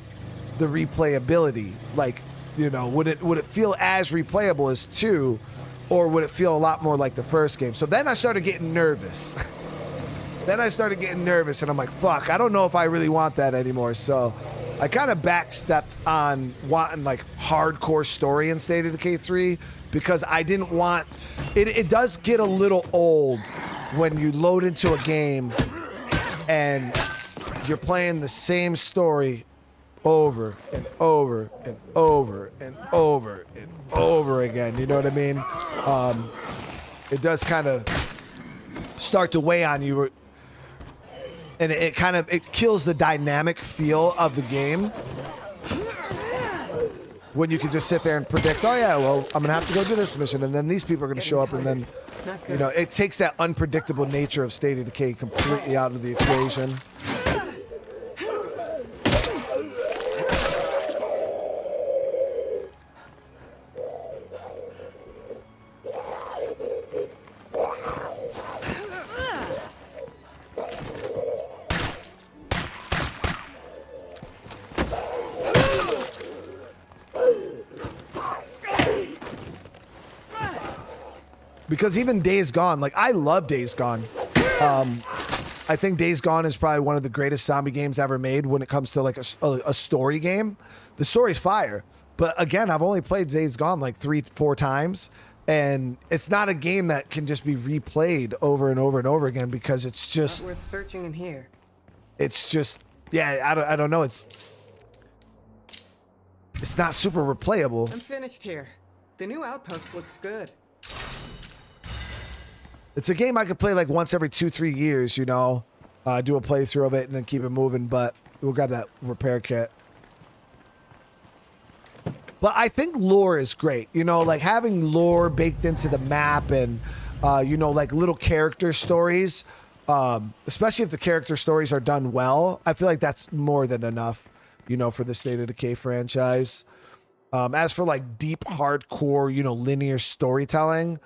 the replayability? Like, you know, would it feel as replayable as 2, or would it feel a lot more like the first game? So then I started getting nervous. And I'm like, fuck, I don't know if I really want that anymore. So I kind of backstepped on wanting like hardcore story in State of Decay 3 because I didn't want it. It does get a little old when you load into a game and you're playing the same story over and over and over and over and over again. You know what I mean? It does kind of start to weigh on you. And it kills the dynamic feel of the game when you can just sit there and predict, oh yeah, well, I'm gonna have to go do this mission, and then these people are gonna show up, and then, you know, it takes that unpredictable nature of State of Decay completely out of the equation. Because even Days Gone, like, I love Days Gone. I think Days Gone is probably one of the greatest zombie games ever made when it comes to like a story game. The story's fire. But again, I've only played Days Gone like 3-4 times, and it's not a game that can just be replayed over and over and over again because it's just not worth searching in here. It's just, yeah, I don't know. It's not super replayable. I'm finished here. The new outpost looks good. It's a game I could play like once every 2-3 years, you know, do a playthrough of it and then keep it moving. But we'll grab that repair kit. But I think lore is great, you know, like having lore baked into the map and, you know, like little character stories, especially if the character stories are done well. I feel like that's more than enough, you know, for the State of Decay franchise. As for like deep, hardcore, you know, linear storytelling,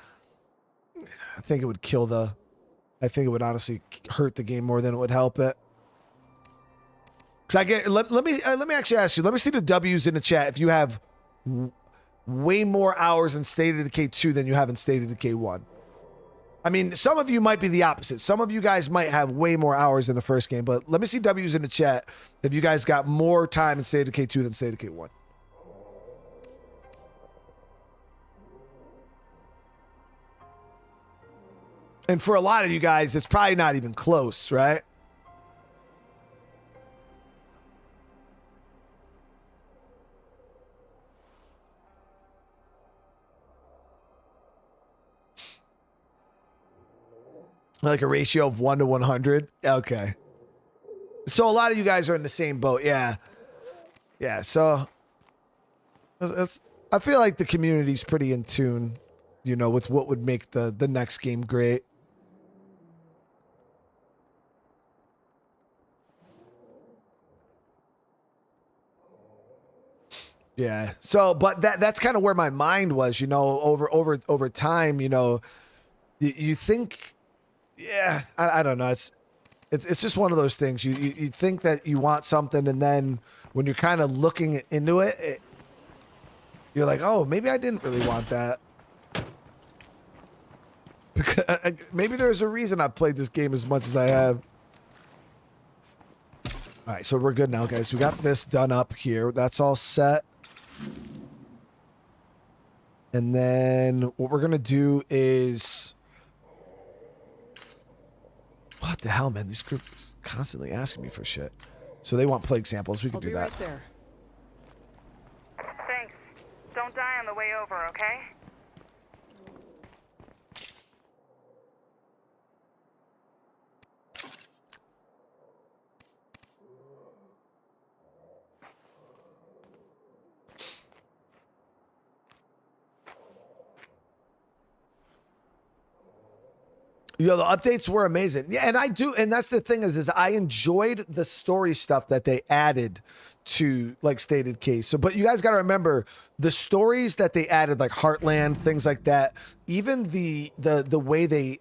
I think it would I think it would honestly hurt the game more than it would help it. Cause let me actually ask you, let me see the W's in the chat if you have way more hours in State of Decay 2 than you have in State of Decay 1. I mean, some of you might be the opposite. Some of you guys might have way more hours in the first game, but let me see W's in the chat if you guys got more time in State of Decay 2 than State of Decay 1. And for a lot of you guys, it's probably not even close, right? Like a ratio of 1 to 100. Okay. So a lot of you guys are in the same boat. Yeah. Yeah. So I feel like the community's pretty in tune, you know, with what would make the next game great. Yeah. So, but that's kind of where my mind was, you know, over time, you know, you think, yeah, I don't know. It's just one of those things. You think that you want something, and then when you're kind of looking into it, you're like, oh, maybe I didn't really want that. Because maybe there's a reason I've played this game as much as I have. All right, so we're good now, guys. We got this done up here. That's all set. And then what we're gonna do is, what the hell, man? These groups constantly asking me for shit. So they want plague samples. We can do that. Right there. Thanks. Don't die on the way over, okay? You know, the updates were amazing. Yeah, and I do, and that's the thing is I enjoyed the story stuff that they added to like State of Decay. So, but you guys got to remember the stories that they added, like Heartland, things like that. Even the way they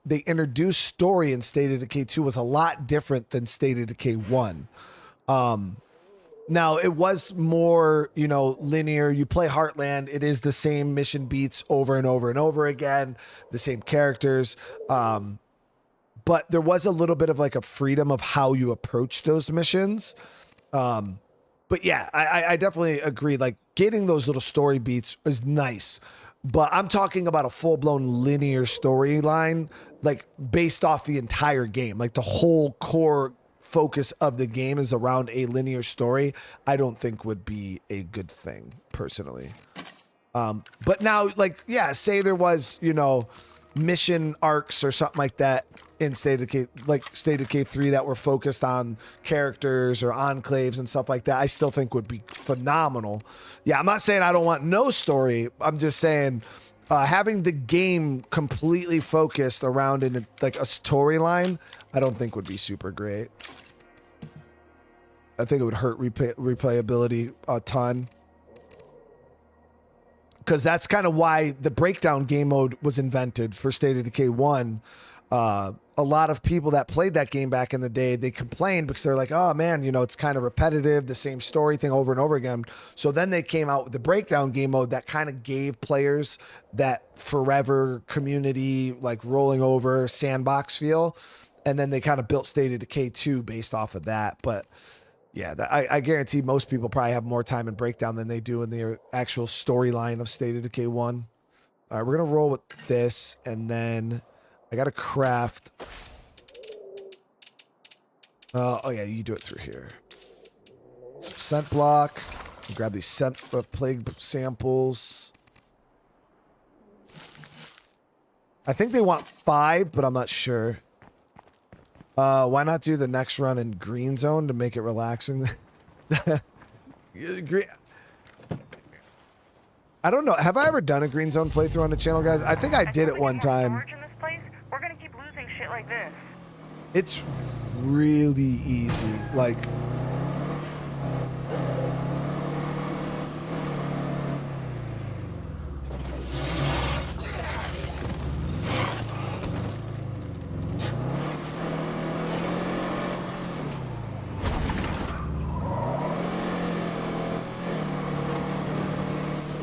introduced story in State of Decay 2 was a lot different than State of Decay 1. Now, it was more, you know, linear. You play Heartland, it is the same mission beats over and over and over again, the same characters. But there was a little bit of like a freedom of how you approach those missions. But yeah, I definitely agree. Like getting those little story beats is nice. But I'm talking about a full-blown linear storyline, like based off the entire game, like the whole core focus of the game is around a linear story. I don't think would be a good thing personally. But now, like, yeah, say there was, you know, mission arcs or something like that in State of Decay, like State of Decay 3 that were focused on characters or enclaves and stuff like that, I still think would be phenomenal. Yeah, I'm not saying I don't want no story. I'm just saying having the game completely focused around in like a storyline, I don't think would be super great. I think it would hurt replayability a ton. Because that's kind of why the breakdown game mode was invented for State of Decay 1. A lot of people that played that game back in the day, they complained because they're like, oh man, you know, it's kind of repetitive, the same story thing over and over again. So then they came out with the breakdown game mode that kind of gave players that forever community, like rolling over sandbox feel. And then they kind of built State of Decay 2 based off of that. But Yeah, I guarantee most people probably have more time in Breakdown than they do in the actual storyline of State of Decay 1. All right, we're going to roll with this, and then I got to craft... oh, yeah, you do it through here. Some scent block. Grab these scent plague samples. I think they want 5, but I'm not sure. Why not do the next run in green zone to make it relaxing? Green... I don't know. Have I ever done a green zone playthrough on the channel, guys? I think I did it one time. In this place, we're gonna keep losing shit like this. It's really easy. Like...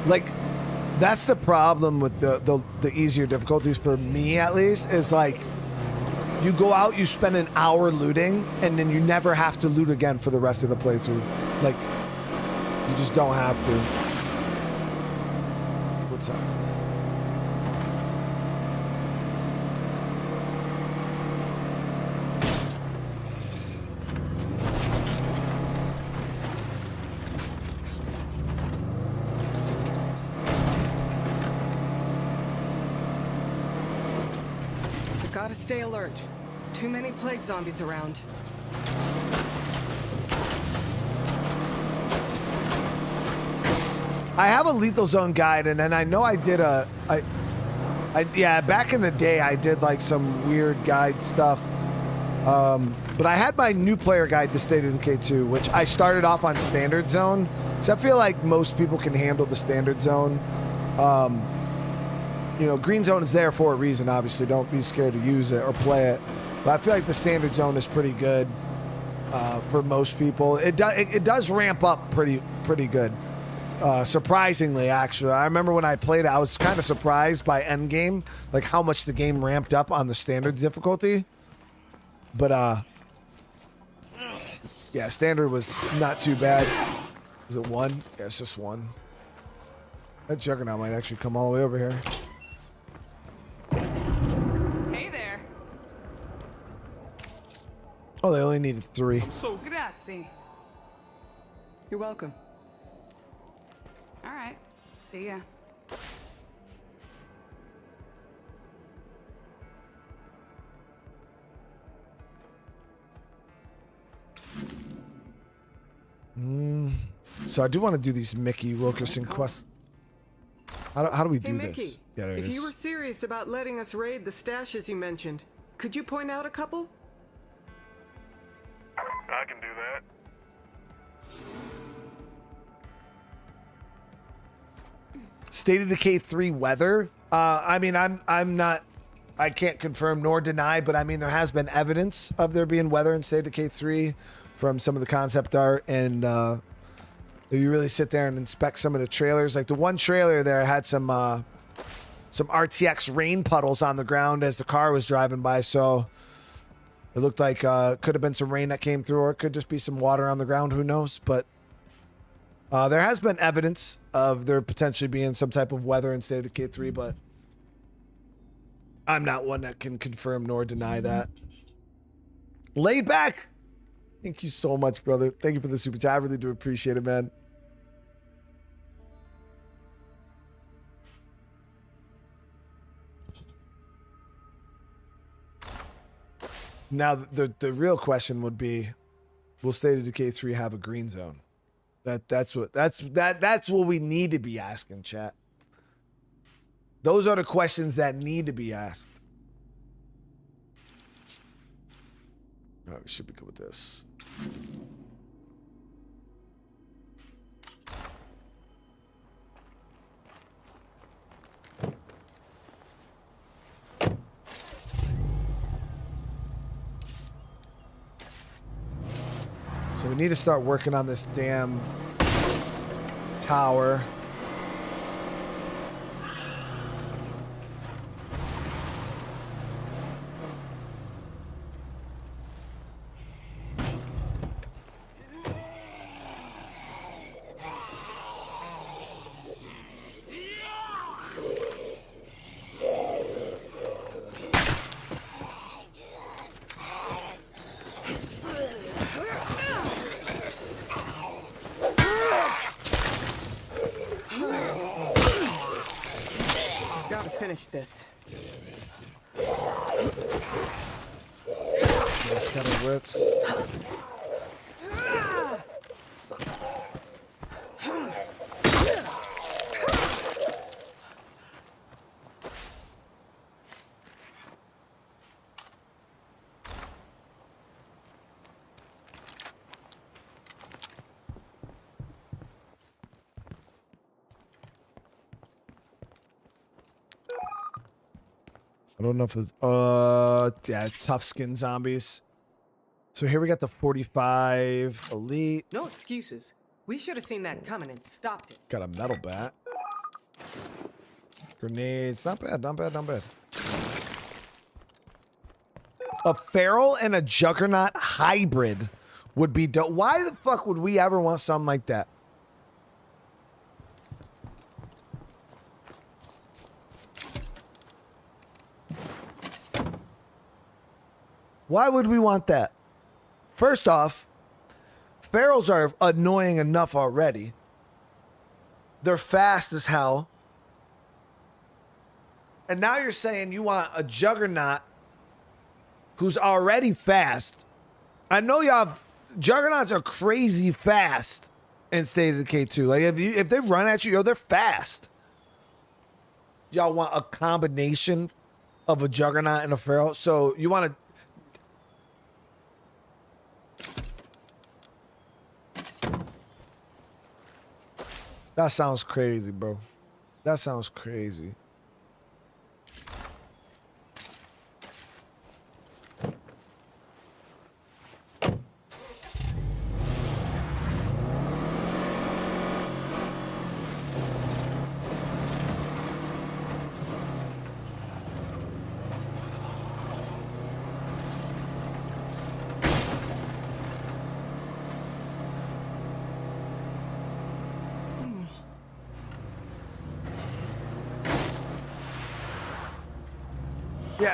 Like, that's the problem with the easier difficulties for me, at least, is like, you go out, you spend an hour looting, and then you never have to loot again for the rest of the playthrough. Like, you just don't have to. What's that? Gotta stay alert. Too many plague zombies around. I have a lethal zone guide, and then I know I did yeah, back in the day I did like some weird guide stuff. But I had my new player guide to State of Decay 2, which I started off on standard zone. So I feel like most people can handle the standard zone. You know, green zone is there for a reason, obviously. Don't be scared to use it or play it. But I feel like the standard zone is pretty good for most people. It does ramp up pretty good. Surprisingly, actually. I remember when I played it, I was kind of surprised by endgame, like how much the game ramped up on the standard difficulty. But, yeah, standard was not too bad. Is it 1? Yeah, it's just 1. That Juggernaut might actually come all the way over here. Hey there. Oh, they only needed 3. Grazie. You're welcome. All right. See ya. So I do want to do these Mickey Wilkerson quests. How do we do Mickey, this? Yeah, there it if is. you were serious about letting us raid the stashes you mentioned, could you point out a couple? I can do that. State of Decay 3 weather. I mean, I can't confirm nor deny, but I mean, there has been evidence of there being weather in State of Decay 3 from some of the concept art, and if you really sit there and inspect some of the trailers, like the one trailer there had some RTX rain puddles on the ground as the car was driving by, so it looked like could have been some rain that came through, or it could just be some water on the ground, who knows. But there has been evidence of there potentially being some type of weather in State of Decay 3, but I'm not one that can confirm nor deny that. Laid back. Thank you so much, brother. Thank you for the super chat. I really do appreciate it, man. Now, the real question would be, will State of Decay 3 have a green zone? That's what we need to be asking, chat. Those are the questions that need to be asked. All right, we should be good with this. So we need to start working on this damn tower. finish this. Nice kind of wits. I don't know if it's yeah, tough skin zombies. So here we got the 45 elite. No excuses. We should have seen that coming and stopped it. Got a metal bat. Grenades. Not bad, not bad, not bad. A feral and a juggernaut hybrid would be dope. Why the fuck would we ever want something like that? Why would we want that? First off, ferals are annoying enough already. They're fast as hell. And now you're saying you want a juggernaut who's already fast. I know y'all have, juggernauts are crazy fast in State of Decay 2. Like if they run at you, yo, they're fast. Y'all want a combination of a juggernaut and a feral. So you want to That sounds crazy, bro. That sounds crazy.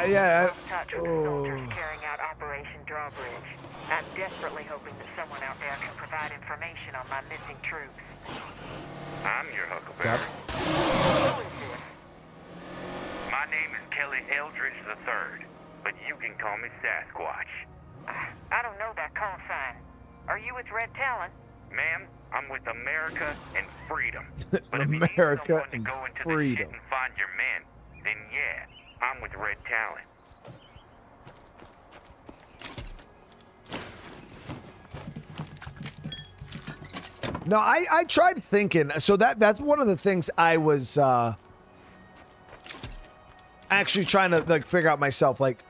Yeah. Touch with the soldiers carrying out Operation Drawbridge. I'm desperately hoping that someone out there can provide information on my missing troops. I'm your Huckleberry. Yep. Who is this? My name is Kelly Eldridge III, but you can call me Sasquatch. I don't know that call sign. Are you with Red Talon? Ma'am, I'm with America and Freedom. But America if you need someone to and go into freedom. the shit and find your men, then yeah, I'm with Red Talon. No, I tried thinking. So that's one of the things I was actually trying to like figure out myself. Like,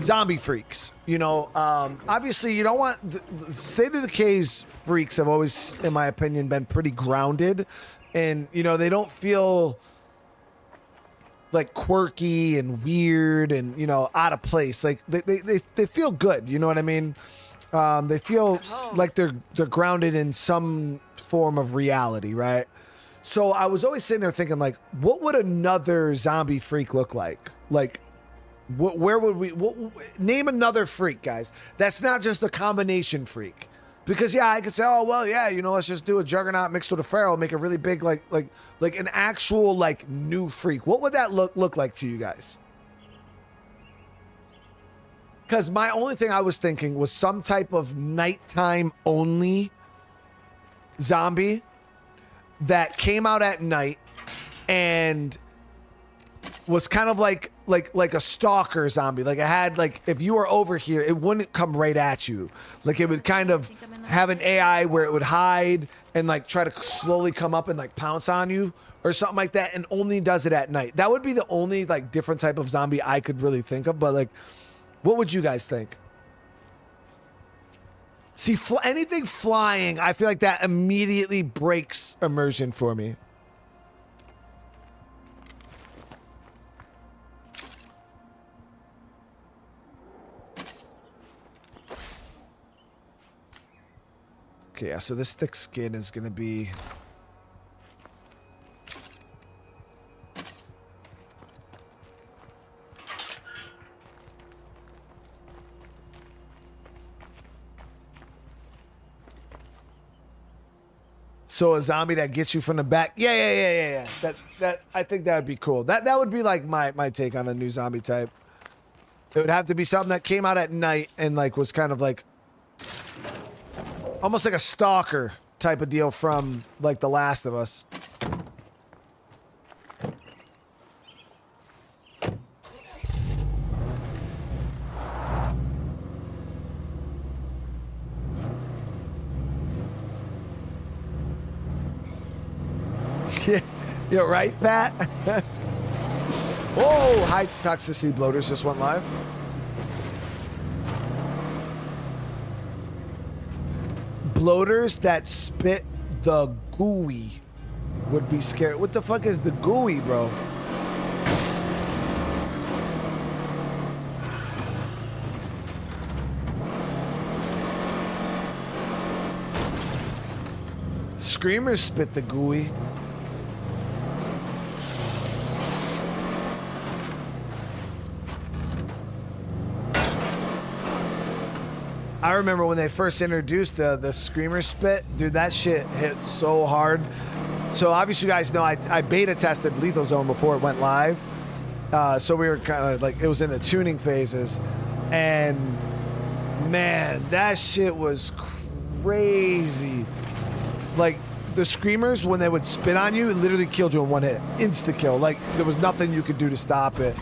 zombie freaks. You know, obviously you don't want the State of Decay's freaks have always, in my opinion, been pretty grounded, and you know they don't feel like quirky and weird and you know out of place. Like they feel good. You know what I mean? They feel like they're grounded in some form of reality, right? So I was always sitting there thinking, like, what would another zombie freak look like? Like, where would we name another freak, guys? That's not just a combination freak. Because yeah, I could say, oh well, yeah, you know, let's just do a juggernaut mixed with a feral, make it really big, like an actual like new freak. What would that look like to you guys? Because my only thing I was thinking was some type of nighttime only zombie that came out at night and was kind of like a stalker zombie. Like it had like, if you were over here, it wouldn't come right at you. Like it would kind of have an AI where it would hide and like try to slowly come up and like pounce on you or something like that, and only does it at night. That would be the only like different type of zombie I could really think of. But like, what would you guys think? See, anything flying, I feel like that immediately breaks immersion for me. Okay, yeah, so this thick skin is going to be... So a zombie that gets you from the back. Yeah. That I think that would be cool. That would be like my take on a new zombie type. It would have to be something that came out at night and like was kind of like almost like a stalker type of deal from like The Last of Us. Yeah, you're right, Pat. Whoa, high toxicity bloaters just went live. Bloaters that spit the gooey would be scary. What the fuck is the gooey, bro? Screamers spit the gooey. I remember when they first introduced the screamer spit, dude, that shit hit so hard. So obviously you guys know I beta tested Lethal Zone before it went live. So we were kind of like, it was in the tuning phases. And man, that shit was crazy. Like the screamers, when they would spit on you, it literally killed you in one hit. Insta kill. Like there was nothing you could do to stop it.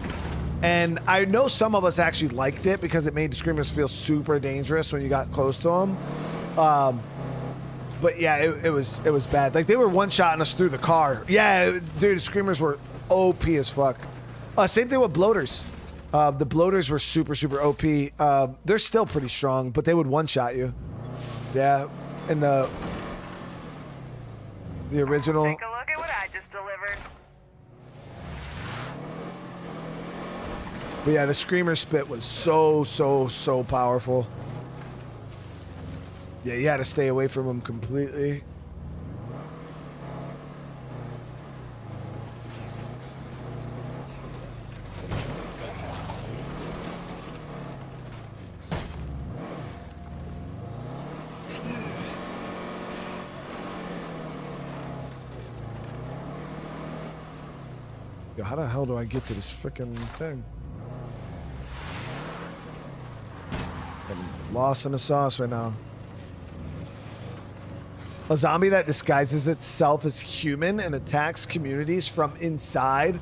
And I know some of us actually liked it because it made the screamers feel super dangerous when you got close to them. But yeah, it was bad. Like they were one-shotting us through the car. Yeah, dude, the screamers were OP as fuck. Same thing with bloaters. The bloaters were super OP. They're still pretty strong, but they would one-shot you. Yeah, and the original. Take a look at what I just delivered. But yeah, the screamer spit was so powerful. Yeah, you had to stay away from them completely. Yo, how the hell do I get to this freaking thing? I'm lost in the sauce right now. A zombie that disguises itself as human and attacks communities from inside.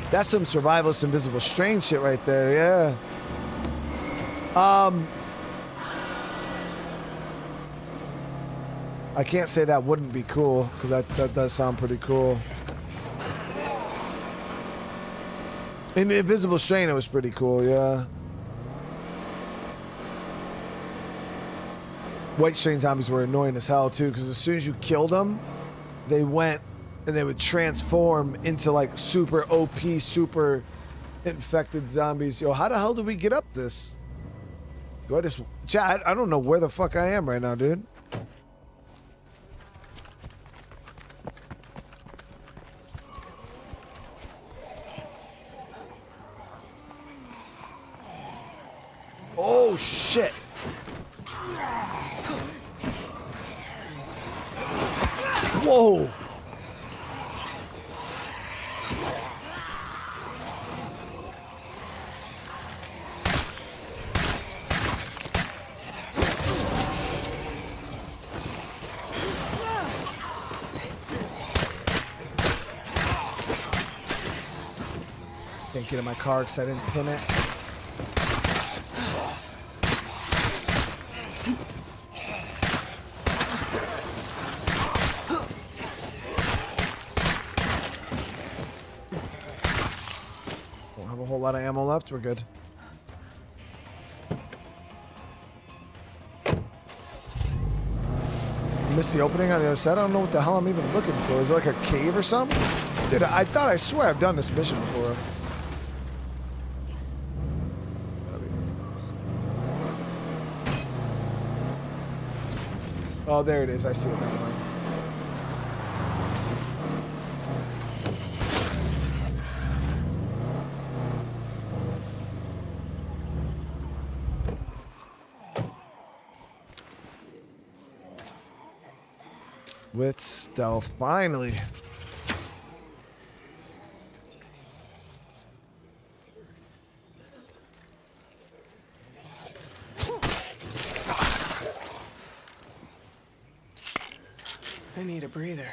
That's some Survivalist Invisible Strain shit right there, yeah. I can't say that wouldn't be cool, because that does sound pretty cool. In the Invisible Strain, it was pretty cool, yeah. White Strain zombies were annoying as hell too, because as soon as you killed them, they went and they would transform into like super OP, super infected zombies. Yo, how the hell did we get up this? Do I just... Chat, I don't know where the fuck I am right now, dude. Oh, shit. Whoa. Can't get in my car because I didn't pin it. Lot of ammo left, we're good. Missed the opening on the other side. I don't know what the hell I'm even looking for. Is it like a cave or something? Dude, I swear I've done this mission before. Oh, there it is. I see it now. With stealth, finally. I need a breather.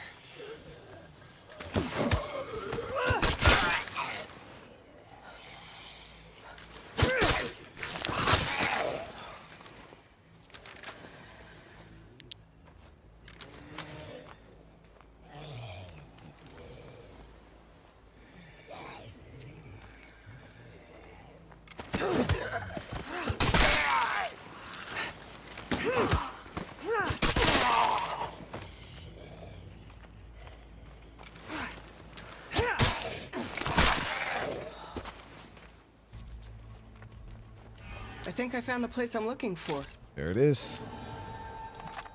I think I found the place I'm looking for. There it is.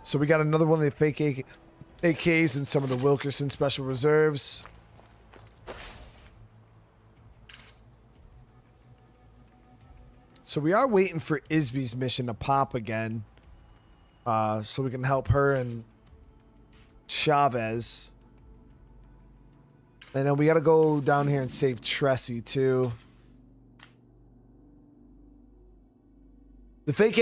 So we got another one of the fake AKs and some of the Wilkerson Special Reserves. So we are waiting for Isby's mission to pop again. So we can help her and Chavez. And then we got to go down here and save Tressie too. The fake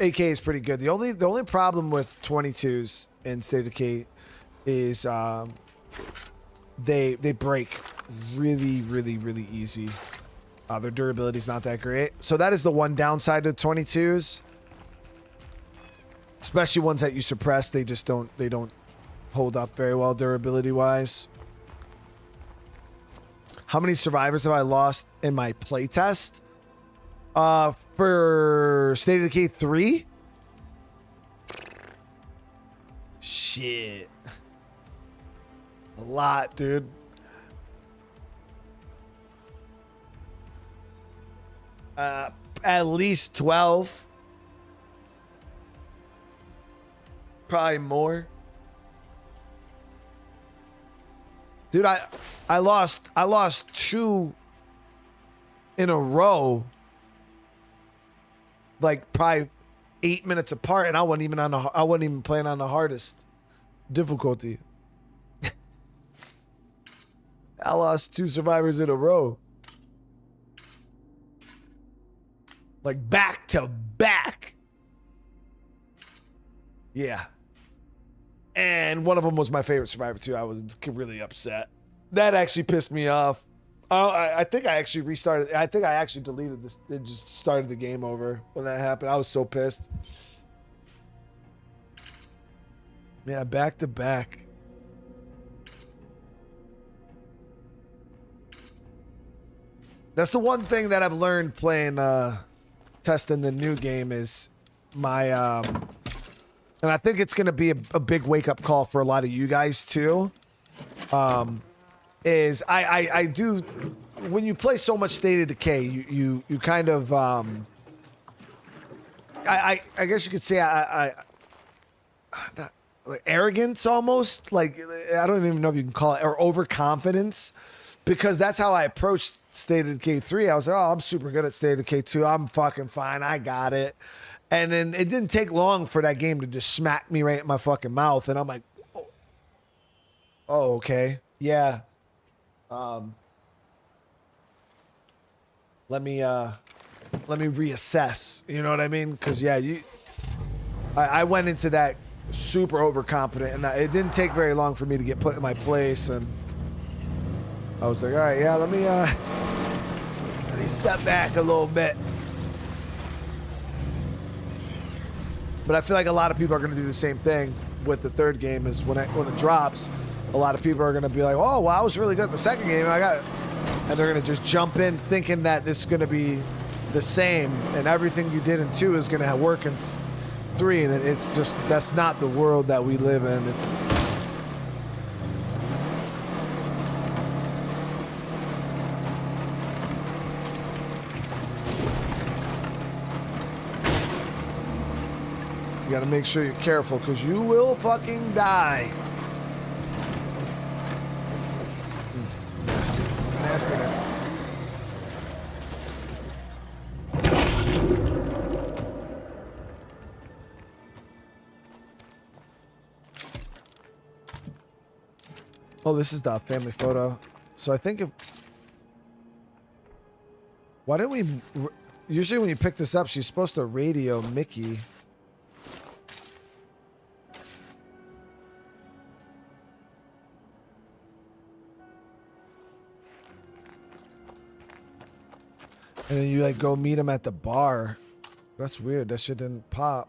AK is pretty good. The only problem with 22s in State of Decay is they break really easy. Their durability is not that great. So that is the one downside to 22s. Especially ones that you suppress, they don't hold up very well durability wise. How many survivors have I lost in my playtest? For State of Decay 3? Shit. A lot, dude. At least 12. Probably more. Dude, I lost 2 in a row. Like probably 8 minutes apart, and I wasn't even playing on the hardest difficulty. I lost 2 survivors in a row. Like back to back. Yeah. And one of them was my favorite survivor too. I was really upset. That actually pissed me off. I think I actually restarted. I think I actually deleted this. It just started the game over when that happened. I was so pissed. Yeah, back to back. That's the one thing that I've learned playing, testing the new game is my, and I think it's going to be a big wake up call for a lot of you guys too. Is I do, when you play so much State of Decay, you kind of, I guess you could say like arrogance almost, like I don't even know if you can call it, or overconfidence, because that's how I approached State of Decay 3. I was like, oh, I'm super good at State of Decay 2. I'm fucking fine. I got it. And then it didn't take long for that game to just smack me right in my fucking mouth. And I'm like, oh okay. Yeah. Let me reassess. You know what I mean? Because yeah, I went into that super overconfident, and it didn't take very long for me to get put in my place, and I was like, all right, yeah, let me step back a little bit. But I feel like a lot of people are going to do the same thing with the third game. Is when it drops, a lot of people are going to be like, oh, well, I was really good at the second game. And they're going to just jump in thinking that this is going to be the same, and everything you did in 2 is going to work in 3, and it's just, that's not the world that we live in. It's you got to make sure you're careful, because you will fucking die. Nasty. Oh, this is the family photo. So I think if... Why didn't we... Usually when you pick this up, she's supposed to radio Mickey. And then you like go meet him at the bar. That's weird. That shit didn't pop.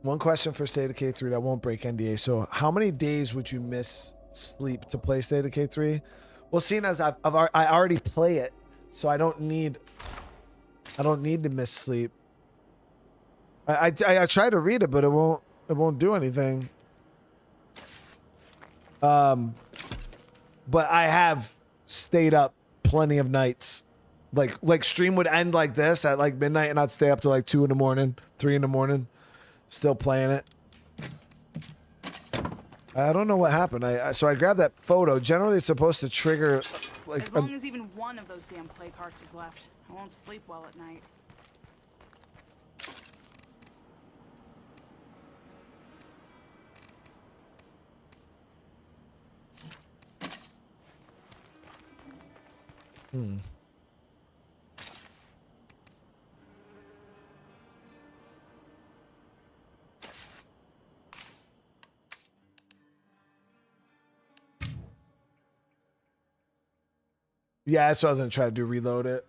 One question for State of Decay 3 that won't break NDA. So how many days would you miss sleep to play State of Decay 3? Well, seeing as I already play it, so I don't need to miss sleep. I try to read it, but it won't do anything. But I have stayed up plenty of nights. Like stream would end like this at like midnight, and I'd stay up to like 2 in the morning, 3 in the morning, still playing it. I don't know what happened. So I grabbed that photo. Generally, it's supposed to trigger like. As long as even one of those damn plague hearts is left, I won't sleep well at night. Yeah, that's what I was gonna try to do. Reload it.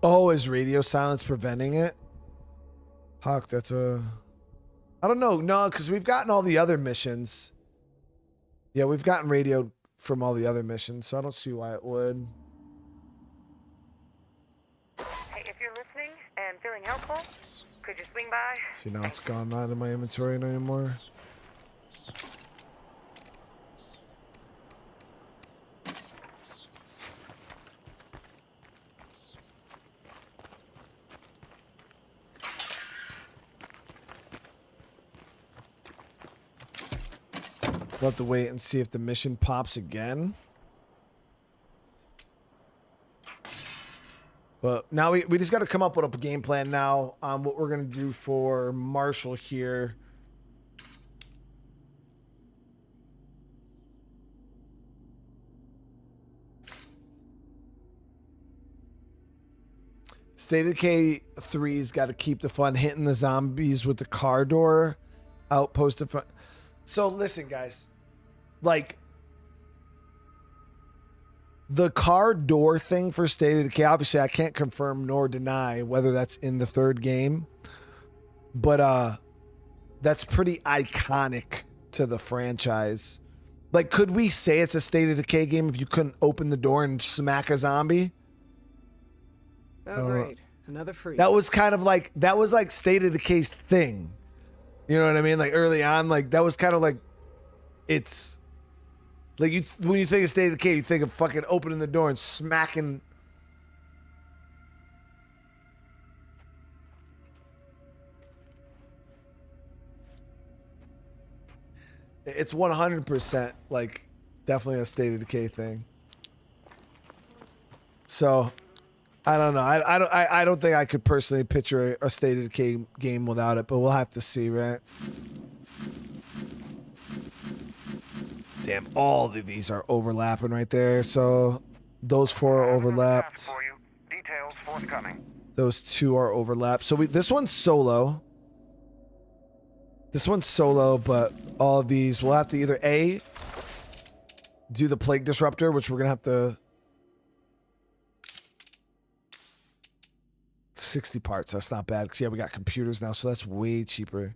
Oh, is radio silence preventing it? Huck, that's a... I don't know. No, because we've gotten all the other missions. Yeah, we've gotten radio from all the other missions, so I don't see why it would. Hey, if you're listening and feeling helpful, could you swing by? See, now it's gone, not in my inventory anymore. We'll have to wait and see if the mission pops again. But now we just got to come up with a game plan now on what we're going to do for Marshall here. State of Decay 3's got to keep the fun hitting the zombies with the car door outpost in front. So listen, guys, like the car door thing for State of Decay, obviously I can't confirm nor deny whether that's in the third game, but that's pretty iconic to the franchise. Like, could we say it's a State of Decay game if you couldn't open the door and smack a zombie? Oh, great. Another free. That was kind of like, that was like State of Decay's thing. You know what I mean? Like early on, like that was kind of like, it's like you, when you think of State of Decay, you think of fucking opening the door and smacking. It's 100% like definitely a State of Decay thing. So I don't know. I don't think I could personally picture a State of Decay game without it, but we'll have to see, right? Damn, all of these are overlapping right there. So those 4 are overlapped. Details forthcoming. Those 2 are overlapped. So this one's solo. This one's solo, but all of these we'll have to either A, do the plague disruptor, which we're gonna have to 60 parts. That's not bad because yeah, we got computers now, so that's way cheaper.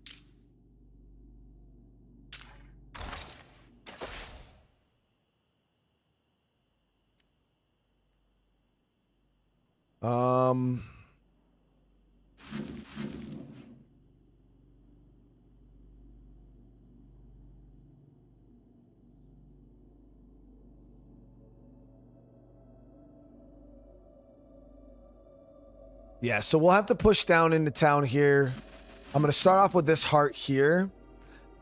Yeah, so we'll have to push down into town here. I'm going to start off with this heart here,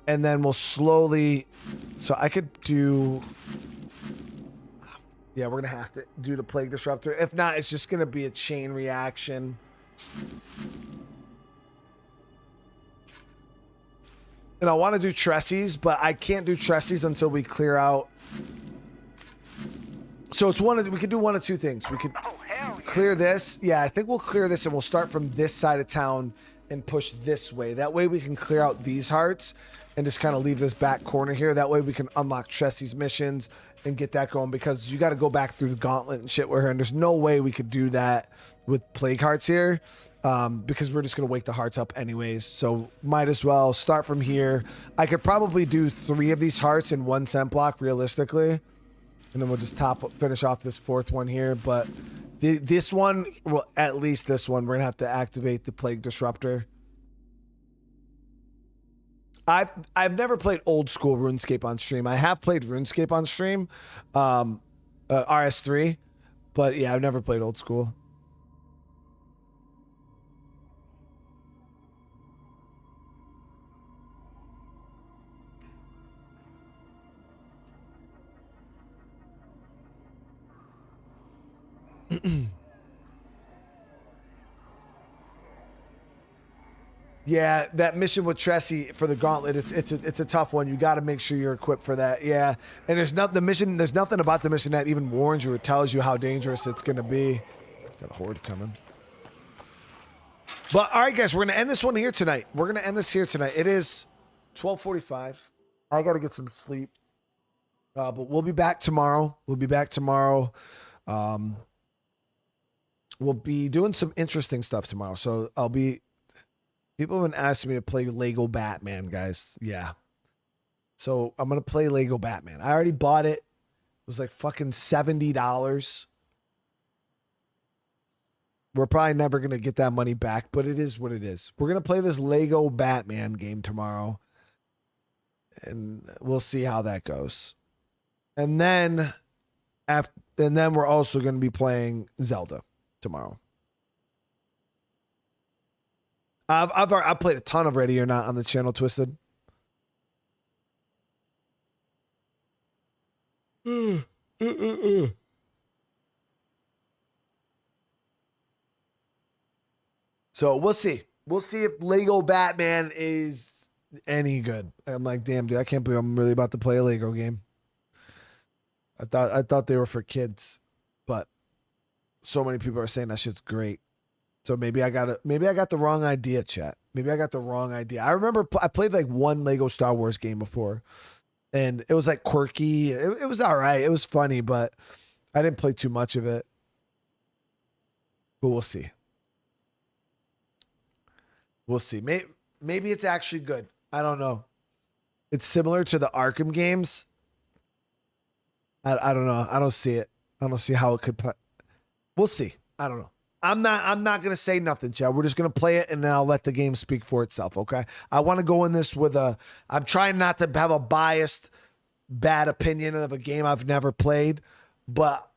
and then we'll slowly... So I could do... Yeah, we're going to have to do the Plague Disruptor. If not, it's just going to be a chain reaction. And I want to do Tresses, but I can't do Tresses until we clear out... So it's we could do one of two things. We could clear this. Yeah, I think we'll clear this and we'll start from this side of town and push this way. That way we can clear out these hearts and just kind of leave this back corner here. That way we can unlock Tressy's missions and get that going, because you got to go back through the gauntlet and shit we're here. And there's no way we could do that with Plague Hearts here, because we're just going to wake the hearts up anyways. So might as well start from here. I could probably do 3 of these hearts in 1 cent block realistically. And then we'll just finish off this 4th one here. But this one, well, at least this one, we're going to have to activate the Plague Disruptor. I've never played old school RuneScape on stream. I have played RuneScape on stream, RS3. But yeah, I've never played old school. Yeah, that mission with Tressie for the gauntlet, it's a tough one. You got to make sure you're equipped for that. Yeah, and there's nothing about the mission that even warns you or tells you how dangerous it's gonna be. Got a horde coming. But all right, guys, we're gonna end this one here tonight. We're gonna end this here tonight. It is 12:45. I gotta get some sleep. But we'll be back tomorrow. We'll be doing some interesting stuff tomorrow. So people have been asking me to play Lego Batman, guys. Yeah. So I'm going to play Lego Batman. I already bought it. It was like fucking $70. We're probably never going to get that money back, but it is what it is. We're going to play this Lego Batman game tomorrow. And we'll see how that goes. And then we're also going to be playing Zelda tomorrow. I've played a ton of Ready or Not on the channel, Twisted. So we'll see. We'll see if Lego Batman is any good. I'm like, damn, dude, I can't believe I'm really about to play a Lego game. I thought they were for kids, but so many people are saying that shit's great. So maybe I got the wrong idea, chat. Maybe I got the wrong idea. I remember I played like one Lego Star Wars game before, and it was like quirky. It was all right. It was funny, but I didn't play too much of it. But we'll see. We'll see. Maybe it's actually good. I don't know. It's similar to the Arkham games. I don't know. I don't see it. I don't see how it could play. We'll see. I don't know. I'm not gonna say nothing, Chad. We're just gonna play it and then I'll let the game speak for itself, okay? I want to go in this with I'm trying not to have a biased, bad opinion of a game I've never played, but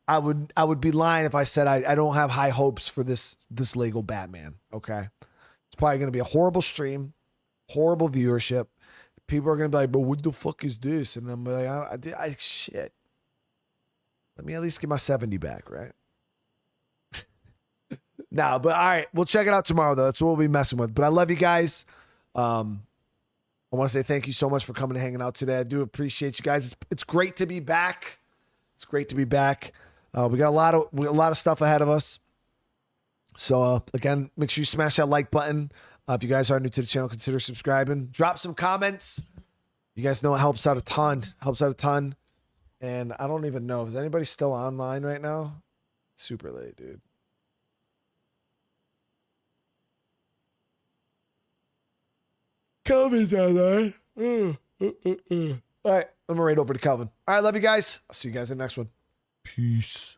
I would be lying if I said I don't have high hopes for this Lego Batman, okay? It's probably gonna be a horrible stream, horrible viewership. People are gonna be like, but what the fuck is this? And I'm like, shit. Let me at least get my 70 back, right? No, but all right, we'll check it out tomorrow though. That's what we'll be messing with. But I love you guys. I want to say thank you so much for coming and hanging out today. I do appreciate you guys. It's great to be back. It's great to be back. We got a lot of stuff ahead of us. So again, make sure you smash that like button. If you guys are new to the channel, consider subscribing. Drop some comments. You guys know it helps out a ton. And I don't even know. Is anybody still online right now? It's super late, dude. Calvin's online. All right, I'm right over to Calvin. All right, love you guys. I'll see you guys in the next one. Peace.